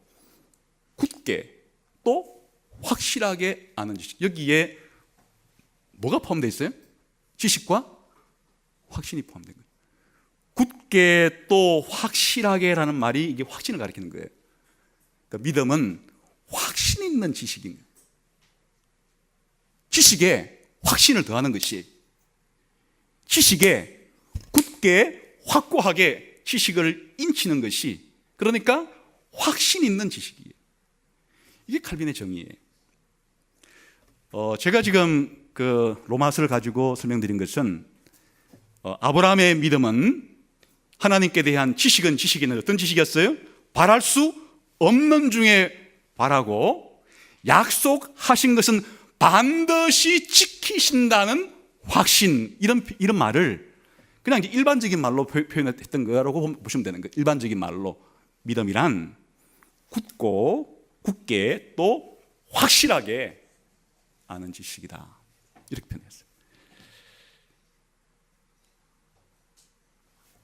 굳게 또 확실하게 아는 지식. 여기에 뭐가 포함되어 있어요? 지식과 확신이 포함된 거예요. 굳게 또 확실하게라는 말이 이게 확신을 가리키는 거예요. 그러니까 믿음은 확신 있는 지식인 거예요. 지식에 확신을 더하는 것이, 지식에 굳게 확고하게 지식을 인치는 것이, 그러니까 확신 있는 지식이에요. 이게 칼빈의 정의예요. 제가 지금 그 로마서를 가지고 설명드린 것은 아브라함의 믿음은 하나님께 대한 지식은 어떤 지식이었어요? 바랄 수 없는 중에 바라고 약속하신 것은 반드시 지키신다는 확신, 이런 말을 그냥 이제 일반적인 말로 표현했던 거라고 보시면 되는 거예요. 일반적인 말로 믿음이란 굳게 또 확실하게 아는 지식이다, 이렇게 표현했어요.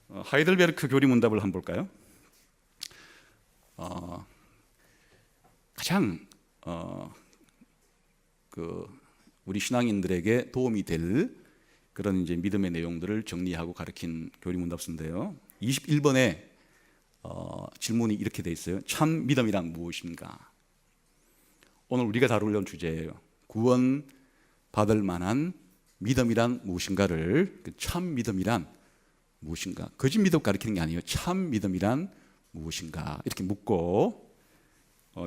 하이델베르크 교리문답을 한번 볼까요? 가장 우리 신앙인들에게 도움이 될 그런 이제 믿음의 내용들을 정리하고 가르친 교리문답서인데요. 21번에 질문이 이렇게 돼 있어요. 참 믿음이란 무엇인가? 오늘 우리가 다루려는 주제예요. 구원 받을 만한 믿음이란 무엇인가를, 참 믿음이란 무엇인가? 거짓 믿음 가리키는 게 아니에요. 참 믿음이란 무엇인가? 이렇게 묻고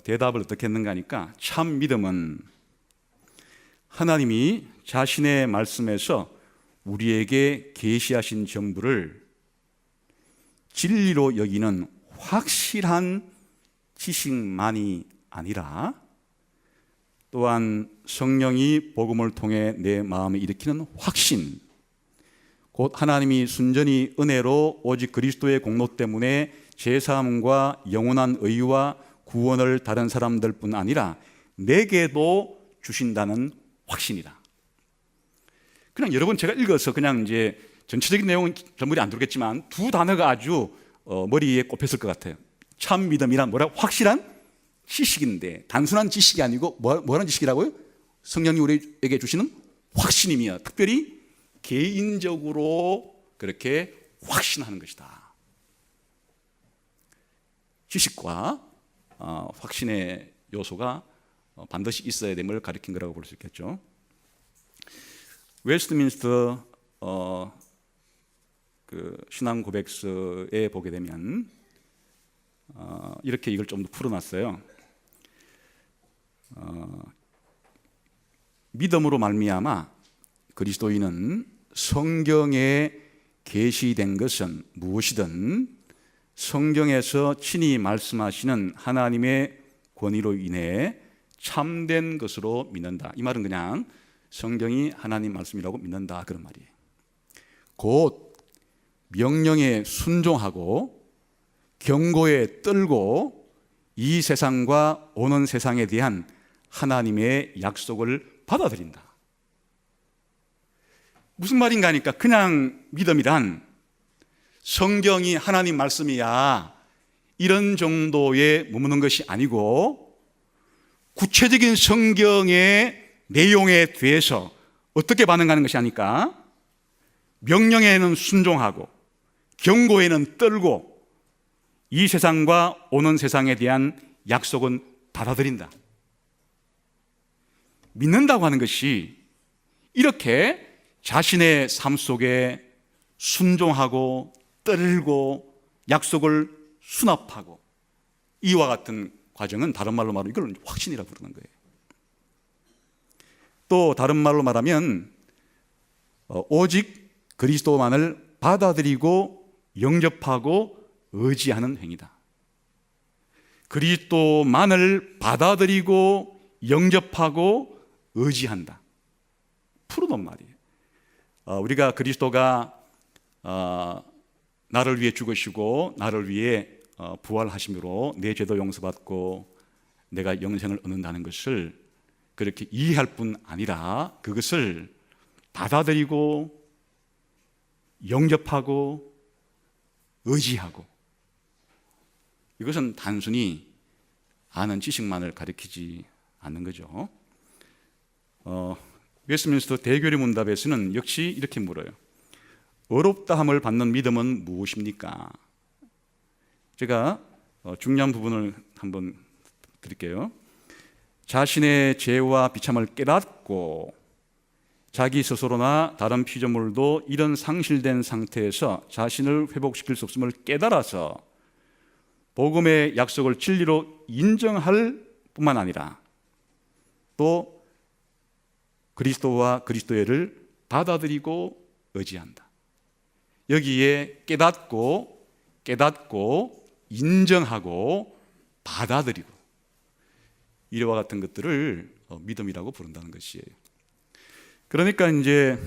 대답을 어떻게 했는가 하니까, 참 믿음은 하나님이 자신의 말씀에서 우리에게 계시하신 전부를 진리로 여기는 확실한 지식만이 아니라 또한 성령이 복음을 통해 내 마음에 일으키는 확신, 곧 하나님이 순전히 은혜로 오직 그리스도의 공로 때문에 제사함과 영원한 의와 구원을 다른 사람들뿐 아니라 내게도 주신다는 확신이다. 그냥 여러분 제가 읽어서 그냥 이제 전체적인 내용은 전부리 안 들겠지만 두 단어가 아주 머리에 꼽혔을 것 같아요. 참 믿음이란 뭐라고? 확실한 지식인데 단순한 지식이 아니고 뭐라는 지식이라고요? 성령이 우리에게 주시는 확신이며 특별히 개인적으로 그렇게 확신하는 것이다. 지식과 확신의 요소가 반드시 있어야 됨을 가리킨 거라고 볼 수 있겠죠. 웨스트민스터 그 신앙 고백서에 보게 되면 이렇게 이걸 좀 더 풀어놨어요. 믿음으로 말미암아 그리스도인은 성경에 계시된 것은 무엇이든 성경에서 친히 말씀하시는 하나님의 권위로 인해 참된 것으로 믿는다. 이 말은 그냥 성경이 하나님 말씀이라고 믿는다, 그런 말이에요. 곧 명령에 순종하고 경고에 떨고 이 세상과 오는 세상에 대한 하나님의 약속을 받아들인다. 무슨 말인가 하니까 그냥 믿음이란 성경이 하나님 말씀이야 이런 정도에 머무는 것이 아니고 구체적인 성경의 내용에 대해서 어떻게 반응하는 것이 아니까 명령에는 순종하고 경고에는 떨고 이 세상과 오는 세상에 대한 약속은 받아들인다. 믿는다고 하는 것이 이렇게 자신의 삶 속에 순종하고 떨고 약속을 수납하고 이와 같은 과정은 다른 말로 말하면 이걸 확신이라고 부르는 거예요. 또 다른 말로 말하면 오직 그리스도만을 받아들이고 영접하고 의지하는 행위다. 그리스도만을 받아들이고 영접하고 의지한다. 푸르던 말이에요. 우리가 그리스도가 나를 위해 죽으시고 나를 위해 부활하심으로 내 죄도 용서받고 내가 영생을 얻는다는 것을 그렇게 이해할 뿐 아니라 그것을 받아들이고 영접하고 의지하고, 이것은 단순히 아는 지식만을 가리키지 않는 거죠. 웨스트민스터 대교리 문답에서는 역시 이렇게 물어요. 어렵다함을 받는 믿음은 무엇입니까? 제가 중요한 부분을 한번 드릴게요. 자신의 죄와 비참을 깨닫고 자기 스스로나 다른 피조물도 이런 상실된 상태에서 자신을 회복시킬 수 없음을 깨달아서 복음의 약속을 진리로 인정할 뿐만 아니라 또 그리스도와 그리스도의를 받아들이고 의지한다. 여기에 깨닫고 인정하고 받아들이고 이와 같은 것들을 믿음이라고 부른다는 것이에요. 그러니까 이제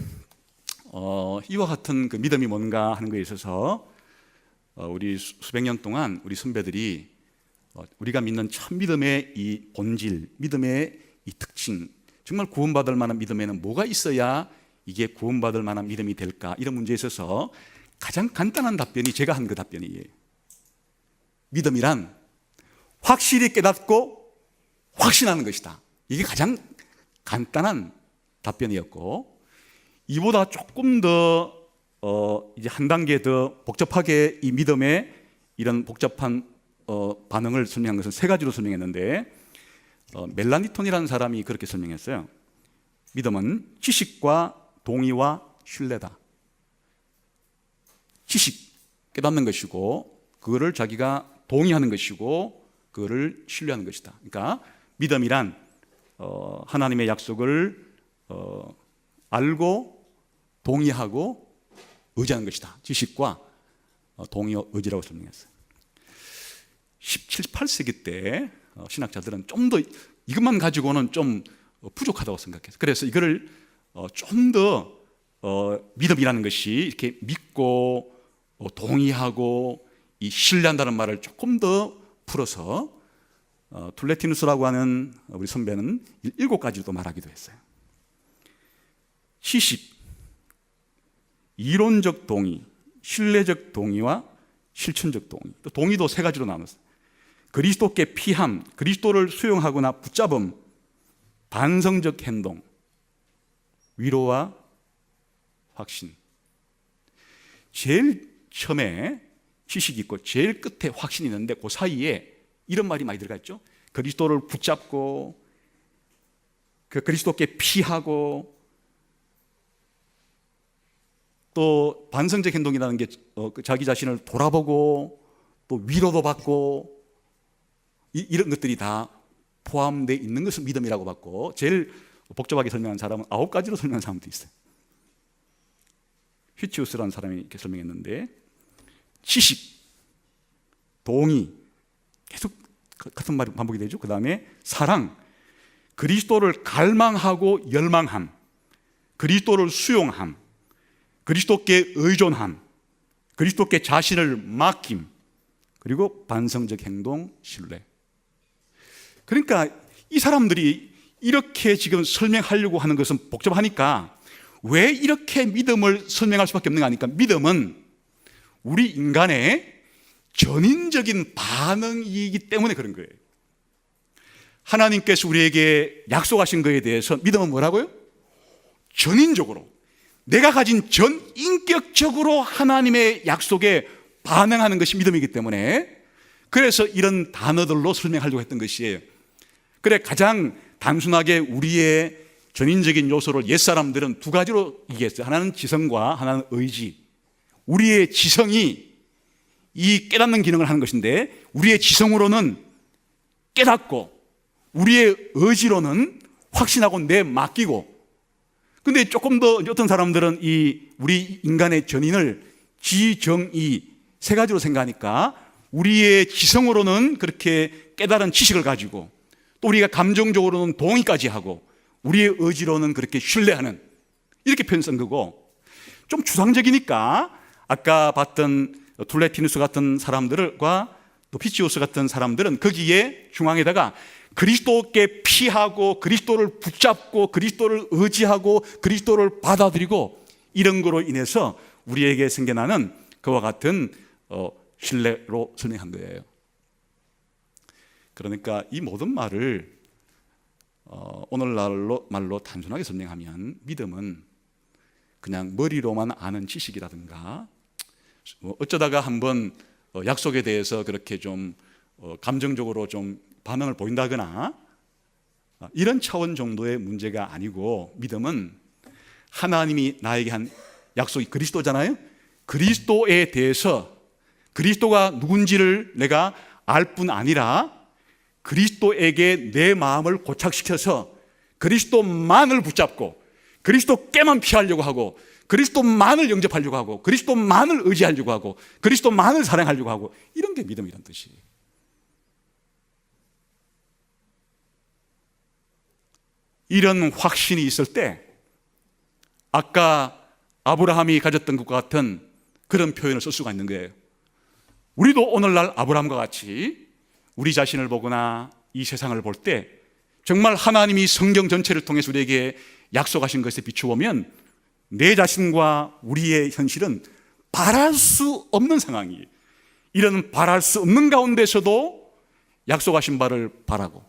이와 같은 그 믿음이 뭔가 하는 것에 있어서 우리 수백 년 동안 우리 선배들이 우리가 믿는 참 믿음의 이 본질, 믿음의 이 특징, 정말 구원받을 만한 믿음에는 뭐가 있어야 이게 구원받을 만한 믿음이 될까, 이런 문제에 있어서 가장 간단한 답변이 제가 한 그 답변이에요. 믿음이란 확실히 깨닫고 확신하는 것이다. 이게 가장 간단한 답변이었고, 이보다 조금 더 이제 한 단계 더 복잡하게 이 믿음의 이런 복잡한 반응을 설명한 것은 세 가지로 설명했는데, 멜라니톤이라는 사람이 그렇게 설명했어요. 믿음은 지식과 동의와 신뢰다. 지식, 깨닫는 것이고 그거를 자기가 동의하는 것이고 그거를 신뢰하는 것이다. 그러니까 믿음이란 하나님의 약속을 알고 동의하고 의지하는 것이다. 지식과 동의와 의지라고 설명했어요. 17, 18세기 때 신학자들은 좀 더 이것만 가지고는 좀 부족하다고 생각했어요. 그래서 이거를 좀 더 믿음이라는 것이 이렇게 믿고 동의하고 이 신뢰한다는 말을 조금 더 풀어서 툴레티누스라고 하는 우리 선배는 7가지로 말하기도 했어요. 지식, 이론적 동의, 신뢰적 동의와 실천적 동의. 또 동의도 3가지로 나눴어요. 그리스도께 피함, 그리스도를 수용하거나 붙잡음, 반성적 행동, 위로와 확신. 제일 처음에 지식이 있고 제일 끝에 확신이 있는데 그 사이에 이런 말이 많이 들어가 있죠. 그리스도를 붙잡고 그 그리스도께 피하고 또 반성적 행동이라는 게 자기 자신을 돌아보고 또 위로도 받고 이런 것들이 다 포함되어 있는 것을 믿음이라고 받고, 제일 복잡하게 설명한 사람은 9가지로 설명한 사람도 있어요. 휘치우스라는 사람이 이렇게 설명했는데, 지식, 동의, 계속 같은 말이 반복이 되죠. 그 다음에 사랑, 그리스도를 갈망하고 열망함, 그리스도를 수용함, 그리스도께 의존함, 그리스도께 자신을 맡김, 그리고 반성적 행동, 신뢰. 그러니까 이 사람들이 이렇게 지금 설명하려고 하는 것은 복잡하니까 왜 이렇게 믿음을 설명할 수밖에 없는가 하니까 믿음은 우리 인간의 전인적인 반응이기 때문에 그런 거예요. 하나님께서 우리에게 약속하신 것에 대해서 믿음은 뭐라고요? 전인적으로, 내가 가진 전인격적으로 하나님의 약속에 반응하는 것이 믿음이기 때문에, 그래서 이런 단어들로 설명하려고 했던 것이에요. 그래, 가장 단순하게 우리의 전인적인 요소를 옛사람들은 두 가지로 얘기했어요. 하나는 지성과 하나는 의지. 우리의 지성이 이 깨닫는 기능을 하는 것인데, 우리의 지성으로는 깨닫고 우리의 의지로는 확신하고 내맡기고. 근데 조금 더 어떤 사람들은 이 우리 인간의 전인을 지정의 세 가지로 생각하니까, 우리의 지성으로는 그렇게 깨달은 지식을 가지고, 또 우리가 감정적으로는 동의까지 하고, 우리의 의지로는 그렇게 신뢰하는, 이렇게 표현 쓴 거고, 좀 추상적이니까 아까 봤던 툴레티누스 같은 사람들과 또 피치오스 같은 사람들은 거기에 중앙에다가 그리스도께 피하고 그리스도를 붙잡고 그리스도를 의지하고 그리스도를 받아들이고, 이런 거로 인해서 우리에게 생겨나는 그와 같은 신뢰로 설명한 거예요. 그러니까 이 모든 말을 오늘날로 말로 단순하게 설명하면, 믿음은 그냥 머리로만 아는 지식이라든가, 어쩌다가 한번 약속에 대해서 그렇게 좀 감정적으로 좀 반응을 보인다거나 이런 차원 정도의 문제가 아니고, 믿음은 하나님이 나에게 한 약속이 그리스도잖아요. 그리스도에 대해서, 그리스도가 누군지를 내가 알 뿐 아니라 그리스도에게 내 마음을 고착시켜서 그리스도만을 붙잡고 그리스도께만 피하려고 하고 그리스도만을 영접하려고 하고 그리스도만을 의지하려고 하고 그리스도만을 사랑하려고 하고, 이런 게 믿음이란 뜻이에요. 이런 확신이 있을 때 아까 아브라함이 가졌던 것과 같은 그런 표현을 쓸 수가 있는 거예요. 우리도 오늘날 아브라함과 같이 우리 자신을 보거나 이 세상을 볼 때 정말 하나님이 성경 전체를 통해서 우리에게 약속하신 것에 비추보면 내 자신과 우리의 현실은 바랄 수 없는 상황이에요. 이런 바랄 수 없는 가운데서도 약속하신 바를 바라고,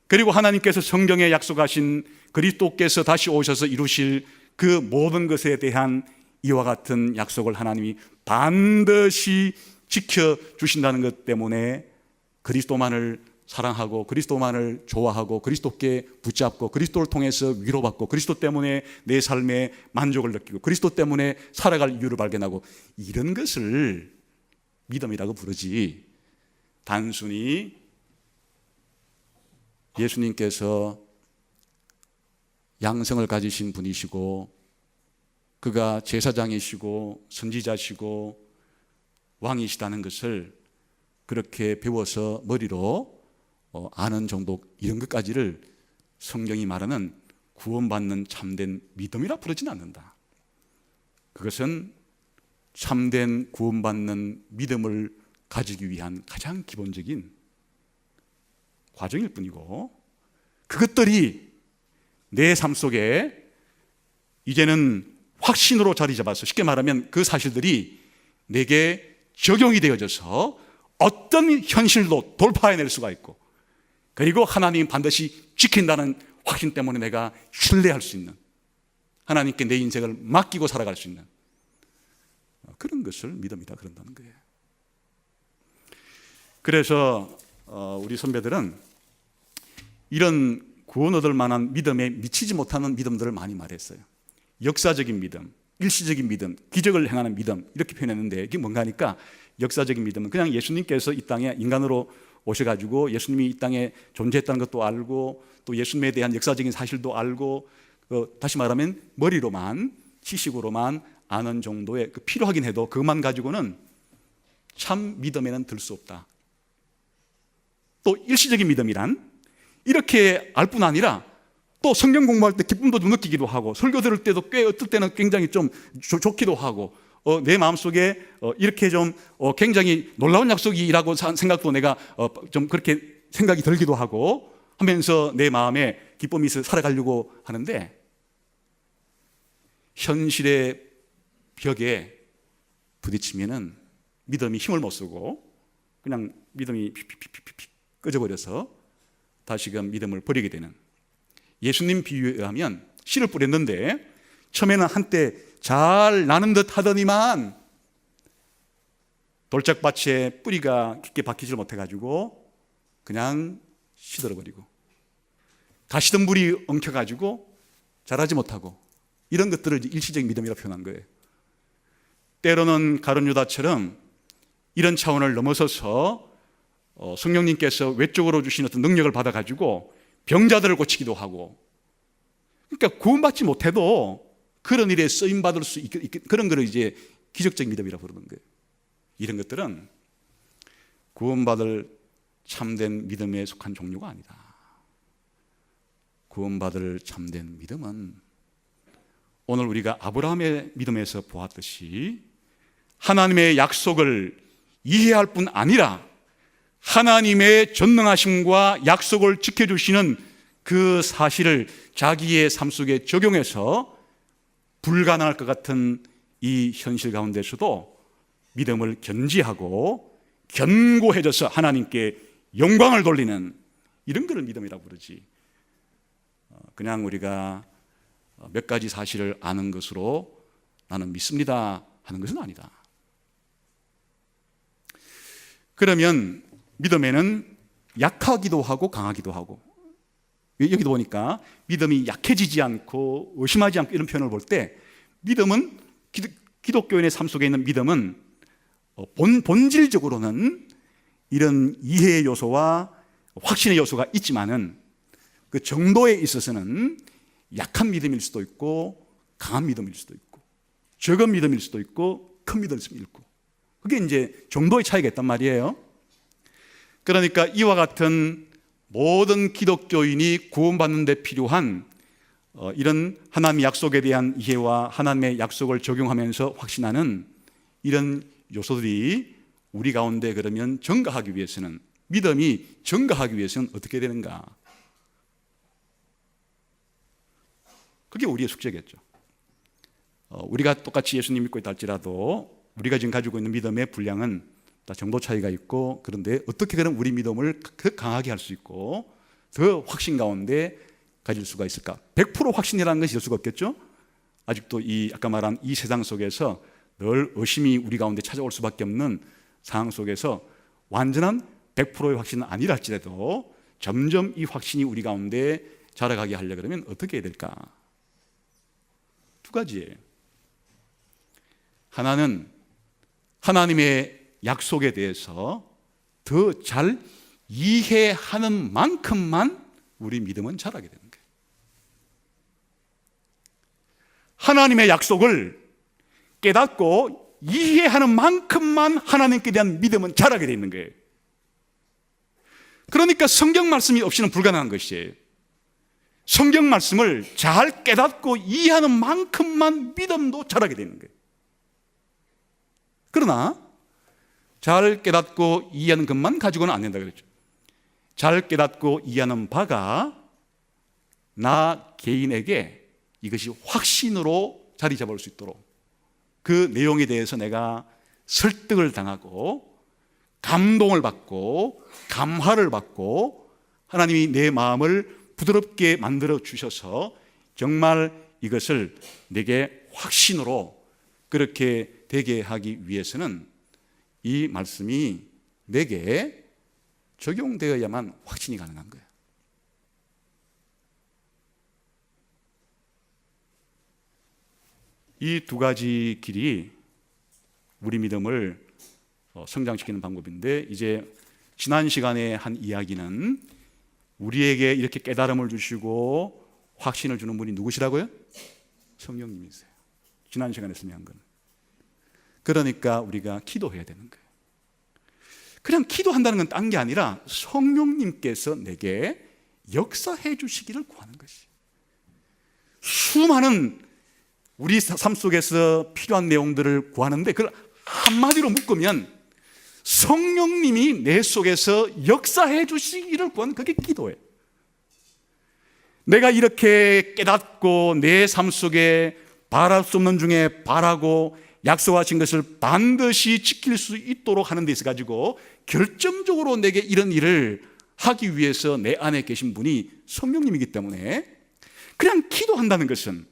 그리고 하나님께서 성경에 약속하신 그리스도께서 다시 오셔서 이루실 그 모든 것에 대한 이와 같은 약속을 하나님이 반드시 지켜주신다는 것 때문에 그리스도만을 사랑하고 그리스도만을 좋아하고 그리스도께 붙잡고 그리스도를 통해서 위로받고 그리스도 때문에 내 삶에 만족을 느끼고 그리스도 때문에 살아갈 이유를 발견하고, 이런 것을 믿음이라고 부르지, 단순히 예수님께서 양성을 가지신 분이시고 그가 제사장이시고 선지자시고 왕이시다는 것을 그렇게 배워서 머리로 아는 정도, 이런 것까지를 성경이 말하는 구원받는 참된 믿음이라 부르지는 않는다. 그것은 참된 구원받는 믿음을 가지기 위한 가장 기본적인 과정일 뿐이고, 그것들이 내 삶 속에 이제는 확신으로 자리 잡아서, 쉽게 말하면 그 사실들이 내게 적용이 되어져서 어떤 현실도 돌파해낼 수가 있고, 그리고 하나님이 반드시 지킨다는 확신 때문에 내가 신뢰할 수 있는, 하나님께 내 인생을 맡기고 살아갈 수 있는 그런 것을 믿음이다 그런다는 거예요. 그래서 우리 선배들은 이런 구원 얻을 만한 믿음에 미치지 못하는 믿음들을 많이 말했어요. 역사적인 믿음, 일시적인 믿음, 기적을 행하는 믿음, 이렇게 표현했는데, 이게 뭔가 하니까 역사적인 믿음은 그냥 예수님께서 이 땅에 인간으로 오셔가지고 예수님이 이 땅에 존재했다는 것도 알고 또 예수님에 대한 역사적인 사실도 알고, 다시 말하면 머리로만, 지식으로만 아는 정도의, 필요하긴 해도 그것만 가지고는 참 믿음에는 들 수 없다. 또 일시적인 믿음이란 이렇게 알 뿐 아니라 또 성경 공부할 때 기쁨도 좀 느끼기도 하고, 설교 들을 때도 꽤 어떨 때는 굉장히 좀 좋기도 하고, 내 마음속에 이렇게 좀 굉장히 놀라운 약속이라고 생각도 내가 좀 그렇게 생각이 들기도 하고 하면서 내 마음에 기쁨이 있어 살아가려고 하는데, 현실의 벽에 부딪히면은 믿음이 힘을 못 쓰고 그냥 믿음이 픽픽픽픽 꺼져버려서 다시금 믿음을 버리게 되는, 예수님 비유에 의하면 씨를 뿌렸는데 처음에는 한때 잘 나는 듯 하더니만 돌짝밭에 뿌리가 깊게 박히지 못해가지고 그냥 시들어버리고 가시던 물이 엉켜가지고 자라지 못하고, 이런 것들을 일시적인 믿음이라고 표현한 거예요. 때로는 가룟 유다처럼 이런 차원을 넘어서서 성령님께서 외적으로 주신 어떤 능력을 받아가지고 병자들을 고치기도 하고, 그러니까 구원받지 못해도 그런 일에 쓰임받을 수 있는 그런 거를 이제 기적적인 믿음이라고 부르는 거예요. 이런 것들은 구원받을 참된 믿음에 속한 종류가 아니다. 구원받을 참된 믿음은 오늘 우리가 아브라함의 믿음에서 보았듯이 하나님의 약속을 이해할 뿐 아니라 하나님의 전능하심과 약속을 지켜주시는 그 사실을 자기의 삶 속에 적용해서 불가능할 것 같은 이 현실 가운데서도 믿음을 견지하고 견고해져서 하나님께 영광을 돌리는, 이런 것을 믿음이라고 부르지, 그냥 우리가 몇 가지 사실을 아는 것으로 나는 믿습니다 하는 것은 아니다. 그러면 믿음에는 약하기도 하고 강하기도 하고, 여기도 보니까 믿음이 약해지지 않고 의심하지 않고 이런 표현을 볼 때, 믿음은 기독교인의 삶 속에 있는 믿음은 본질적으로는 이런 이해의 요소와 확신의 요소가 있지만은 그 정도에 있어서는 약한 믿음일 수도 있고 강한 믿음일 수도 있고 적은 믿음일 수도 있고 큰 믿음일 수도 있고, 그게 이제 정도의 차이가 있단 말이에요. 그러니까 이와 같은 모든 기독교인이 구원받는 데 필요한 이런 하나님의 약속에 대한 이해와 하나님의 약속을 적용하면서 확신하는 이런 요소들이 우리 가운데 그러면 증가하기 위해서는, 믿음이 증가하기 위해서는 어떻게 되는가? 그게 우리의 숙제겠죠. 우리가 똑같이 예수님 믿고 있다 할지라도 우리가 지금 가지고 있는 믿음의 분량은 다 정도 차이가 있고, 그런데 어떻게 그럼 우리 믿음을 더 강하게 할 수 있고 더 확신 가운데 가질 수가 있을까? 100% 확신이라는 것이 될 수가 없겠죠. 아직도 이 아까 말한 이 세상 속에서 늘 의심이 우리 가운데 찾아올 수밖에 없는 상황 속에서 완전한 100%의 확신은 아니라 할지라도 점점 이 확신이 우리 가운데 자라가게 하려 그러면 어떻게 해야 될까? 두 가지예요. 하나는 하나님의 약속에 대해서 더 잘 이해하는 만큼만 우리 믿음은 자라게 되는 거예요. 하나님의 약속을 깨닫고 이해하는 만큼만 하나님께 대한 믿음은 자라게 되어 있는 거예요. 그러니까 성경 말씀이 없이는 불가능한 것이에요. 성경 말씀을 잘 깨닫고 이해하는 만큼만 믿음도 자라게 되는 거예요. 그러나 잘 깨닫고 이해하는 것만 가지고는 안 된다 그랬죠. 잘 깨닫고 이해하는 바가 나 개인에게 이것이 확신으로 자리 잡을 수 있도록 그 내용에 대해서 내가 설득을 당하고 감동을 받고 감화를 받고 하나님이 내 마음을 부드럽게 만들어 주셔서 정말 이것을 내게 확신으로 그렇게 되게 하기 위해서는 이 말씀이 내게 적용되어야만 확신이 가능한 거예요. 이 두 가지 길이 우리 믿음을 성장시키는 방법인데, 이제 지난 시간에 한 이야기는 우리에게 이렇게 깨달음을 주시고 확신을 주는 분이 누구시라고요? 성령님이세요. 지난 시간에 설명한 건. 그러니까 우리가 기도해야 되는 거예요. 그냥 기도한다는 건 딴 게 아니라 성령님께서 내게 역사해 주시기를 구하는 것이. 수많은 우리 삶 속에서 필요한 내용들을 구하는데 그걸 한마디로 묶으면 성령님이 내 속에서 역사해 주시기를 구하는, 그게 기도예요. 내가 이렇게 깨닫고 내 삶 속에 바랄 수 없는 중에 바라고 약속하신 것을 반드시 지킬 수 있도록 하는 데 있어 가지고 결정적으로 내게 이런 일을 하기 위해서 내 안에 계신 분이 성령님이기 때문에 그냥 기도한다는 것은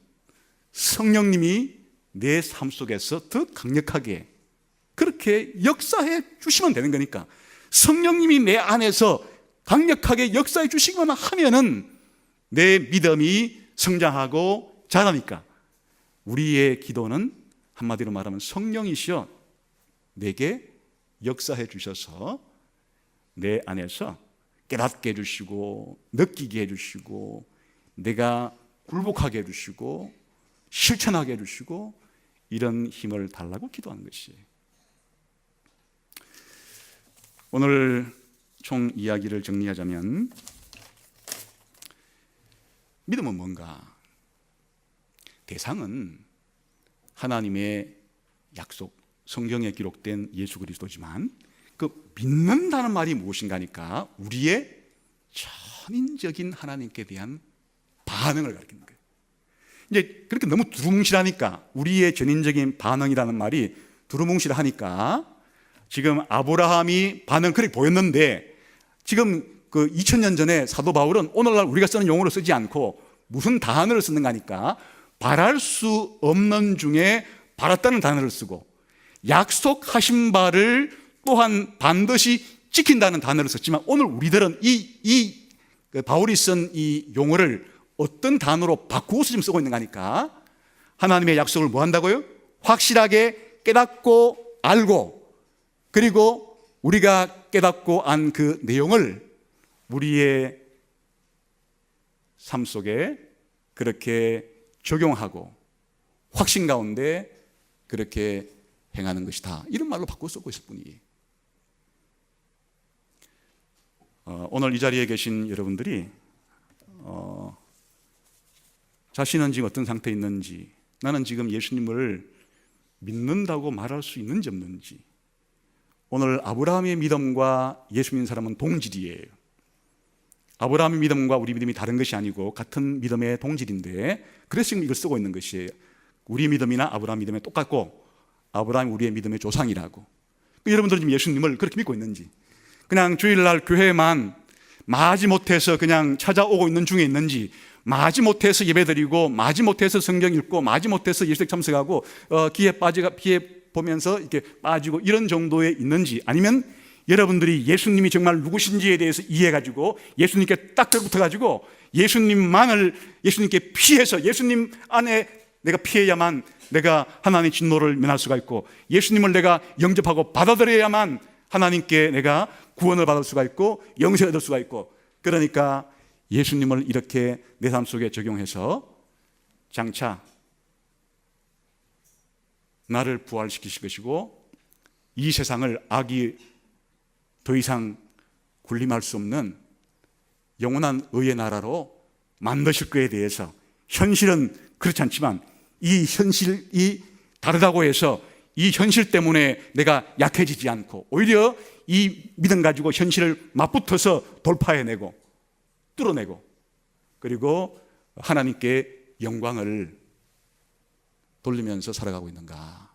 성령님이 내 삶 속에서 더 강력하게 그렇게 역사해 주시면 되는 거니까, 성령님이 내 안에서 강력하게 역사해 주시기만 하면은 내 믿음이 성장하고 자라니까, 우리의 기도는 한마디로 말하면 성령이시여 내게 역사해 주셔서 내 안에서 깨닫게 해주시고 느끼게 해주시고 내가 굴복하게 해주시고 실천하게 해주시고 이런 힘을 달라고 기도하는 것이에요. 오늘 총 이야기를 정리하자면 믿음은 뭔가? 대상은 하나님의 약속, 성경에 기록된 예수 그리스도지만 그 믿는다는 말이 무엇인가 하니까 우리의 전인적인 하나님께 대한 반응을 가리키는 거예요. 이제 그렇게 너무 두루뭉실하니까, 우리의 전인적인 반응이라는 말이 두루뭉실하니까 지금 아브라함이 반응 그렇게 보였는데, 지금 그 2000년 전에 사도 바울은 오늘날 우리가 쓰는 용어를 쓰지 않고 무슨 단어를 쓰는가 하니까 바랄 수 없는 중에 바랐다는 단어를 쓰고 약속하신 바를 또한 반드시 지킨다는 단어를 썼지만, 오늘 우리들은 바울이 쓴 이 용어를 어떤 단어로 바꾸어서 지금 쓰고 있는가 하니까 하나님의 약속을 뭐 한다고요? 확실하게 깨닫고 알고, 그리고 우리가 깨닫고 안 그 내용을 우리의 삶 속에 그렇게 적용하고 확신 가운데 그렇게 행하는 것이다, 이런 말로 바꿔 쓰고 있을 뿐이에요. 오늘 이 자리에 계신 여러분들이 자신은 지금 어떤 상태에 있는지, 나는 지금 예수님을 믿는다고 말할 수 있는지 없는지. 오늘 아브라함의 믿음과 예수 믿는 사람은 동질이에요. 아브라함의 믿음과 우리 믿음이 다른 것이 아니고 같은 믿음의 동질인데, 그래서 지금 이걸 쓰고 있는 것이에요. 우리 믿음이나 아브라함 믿음이 똑같고 아브라함이 우리의 믿음의 조상이라고. 여러분들은 지금 예수님을 그렇게 믿고 있는지, 그냥 주일날 교회만 마지 못해서 그냥 찾아오고 있는 중에 있는지, 마지 못해서 예배드리고 마지 못해서 성경 읽고 마지 못해서 예수님 참석하고 기에 보면서 이렇게 빠지고 이런 정도에 있는지, 아니면 여러분들이 예수님이 정말 누구신지에 대해서 이해해가지고 예수님께 딱 붙어가지고 예수님께 피해서 예수님 안에 내가 피해야만 내가 하나님의 진노를 면할 수가 있고, 예수님을 내가 영접하고 받아들여야만 하나님께 내가 구원을 받을 수가 있고 영생을 얻을 수가 있고, 그러니까 예수님을 이렇게 내 삶 속에 적용해서 장차 나를 부활시키실 것이고 이 세상을 악이 더 이상 군림할 수 없는 영원한 의의 나라로 만드실 것에 대해서, 현실은 그렇지 않지만 이 현실이 다르다고 해서 이 현실 때문에 내가 약해지지 않고 오히려 이 믿음 가지고 현실을 맞붙어서 돌파해내고 뚫어내고, 그리고 하나님께 영광을 돌리면서 살아가고 있는가,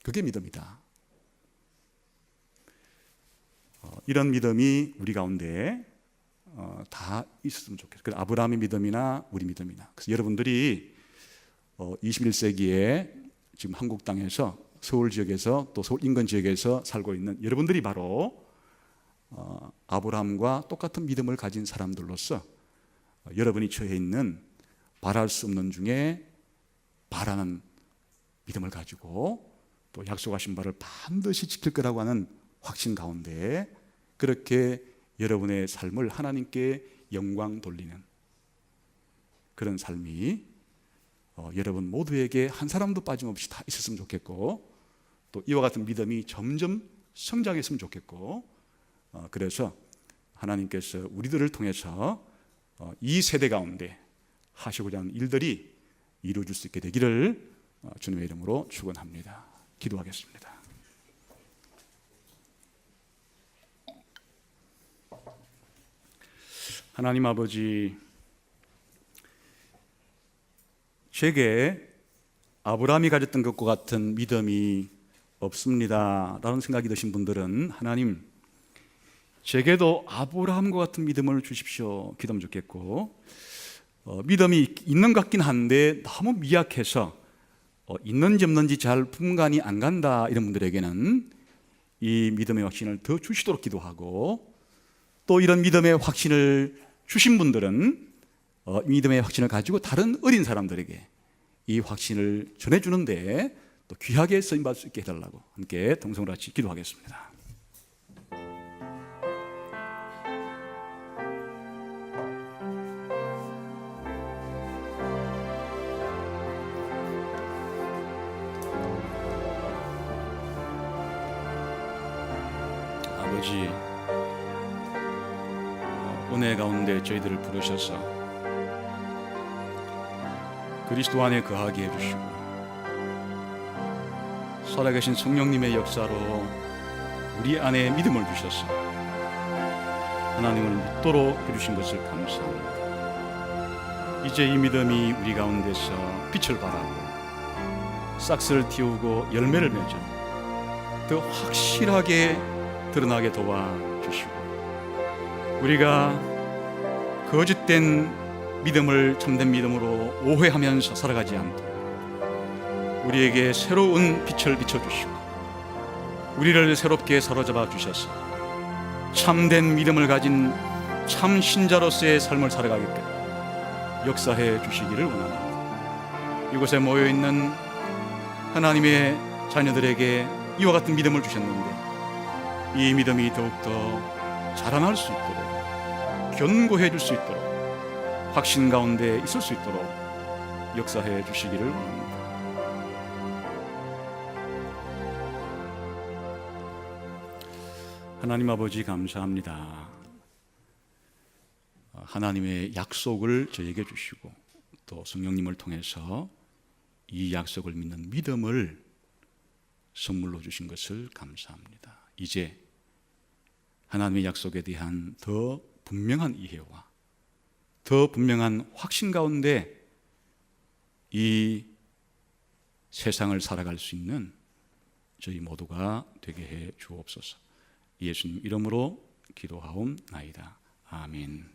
그게 믿음이다. 이런 믿음이 우리 가운데 다 있었으면 좋겠어요. 그래서 아브라함의 믿음이나 우리 믿음이나. 그래서 여러분들이 21세기에 지금 한국 땅에서 서울 지역에서 또 서울 인근 지역에서 살고 있는 여러분들이 바로 아브라함과 똑같은 믿음을 가진 사람들로서 여러분이 처해 있는 바랄 수 없는 중에 바라는 믿음을 가지고 또 약속하신 바를 반드시 지킬 거라고 하는 확신 가운데 그렇게 여러분의 삶을 하나님께 영광 돌리는 그런 삶이 여러분 모두에게 한 사람도 빠짐없이 다 있었으면 좋겠고, 또 이와 같은 믿음이 점점 성장했으면 좋겠고, 그래서 하나님께서 우리들을 통해서 이 세대 가운데 하시고자 하는 일들이 이루어질 수 있게 되기를 주님의 이름으로 축원합니다. 기도하겠습니다. 하나님 아버지, 제게 아브라함이 가졌던 것과 같은 믿음이 없습니다 라는 생각이 드신 분들은 하나님, 제게도 아브라함과 같은 믿음을 주십시오 기도하면 좋겠고, 믿음이 있는 것 같긴 한데 너무 미약해서 있는지 없는지 잘 분간이 안 간다 이런 분들에게는 이 믿음의 확신을 더 주시도록 기도하고, 또 이런 믿음의 확신을 주신 분들은 믿음의 확신을 가지고 다른 어린 사람들에게 이 확신을 전해주는데 또 귀하게 쓰임받을 수 있게 해달라고 함께 동성으로 같이 기도하겠습니다. 아버지, 은혜 가운데 저희들을 부르셔서 그리스도 안에 거하게 해주시고, 살아계신 성령님의 역사로 우리 안에 믿음을 주셔서 하나님을 믿도록 해주신 것을 감사합니다. 이제 이 믿음이 우리 가운데서 빛을 발하고 싹스를 틔우고 열매를 맺어 더 확실하게 드러나게 도와주시고, 우리가 거짓된 믿음을 참된 믿음으로 오해하면서 살아가지 않도록 우리에게 새로운 빛을 비춰주시고 우리를 새롭게 사로잡아 주셔서 참된 믿음을 가진 참 신자로서의 삶을 살아가게끔 역사해 주시기를 원합니다. 이곳에 모여있는 하나님의 자녀들에게 이와 같은 믿음을 주셨는데 이 믿음이 더욱더 자라날 수 있도록, 견고해 줄 수 있도록, 확신 가운데 있을 수 있도록 역사해 주시기를 원합니다. 하나님 아버지, 감사합니다. 하나님의 약속을 저에게 주시고 또 성령님을 통해서 이 약속을 믿는 믿음을 선물로 주신 것을 감사합니다. 이제 하나님의 약속에 대한 더 분명한 이해와 더 분명한 확신 가운데 이 세상을 살아갈 수 있는 저희 모두가 되게 해 주옵소서. 예수님 이름으로 기도하옵나이다. 아멘.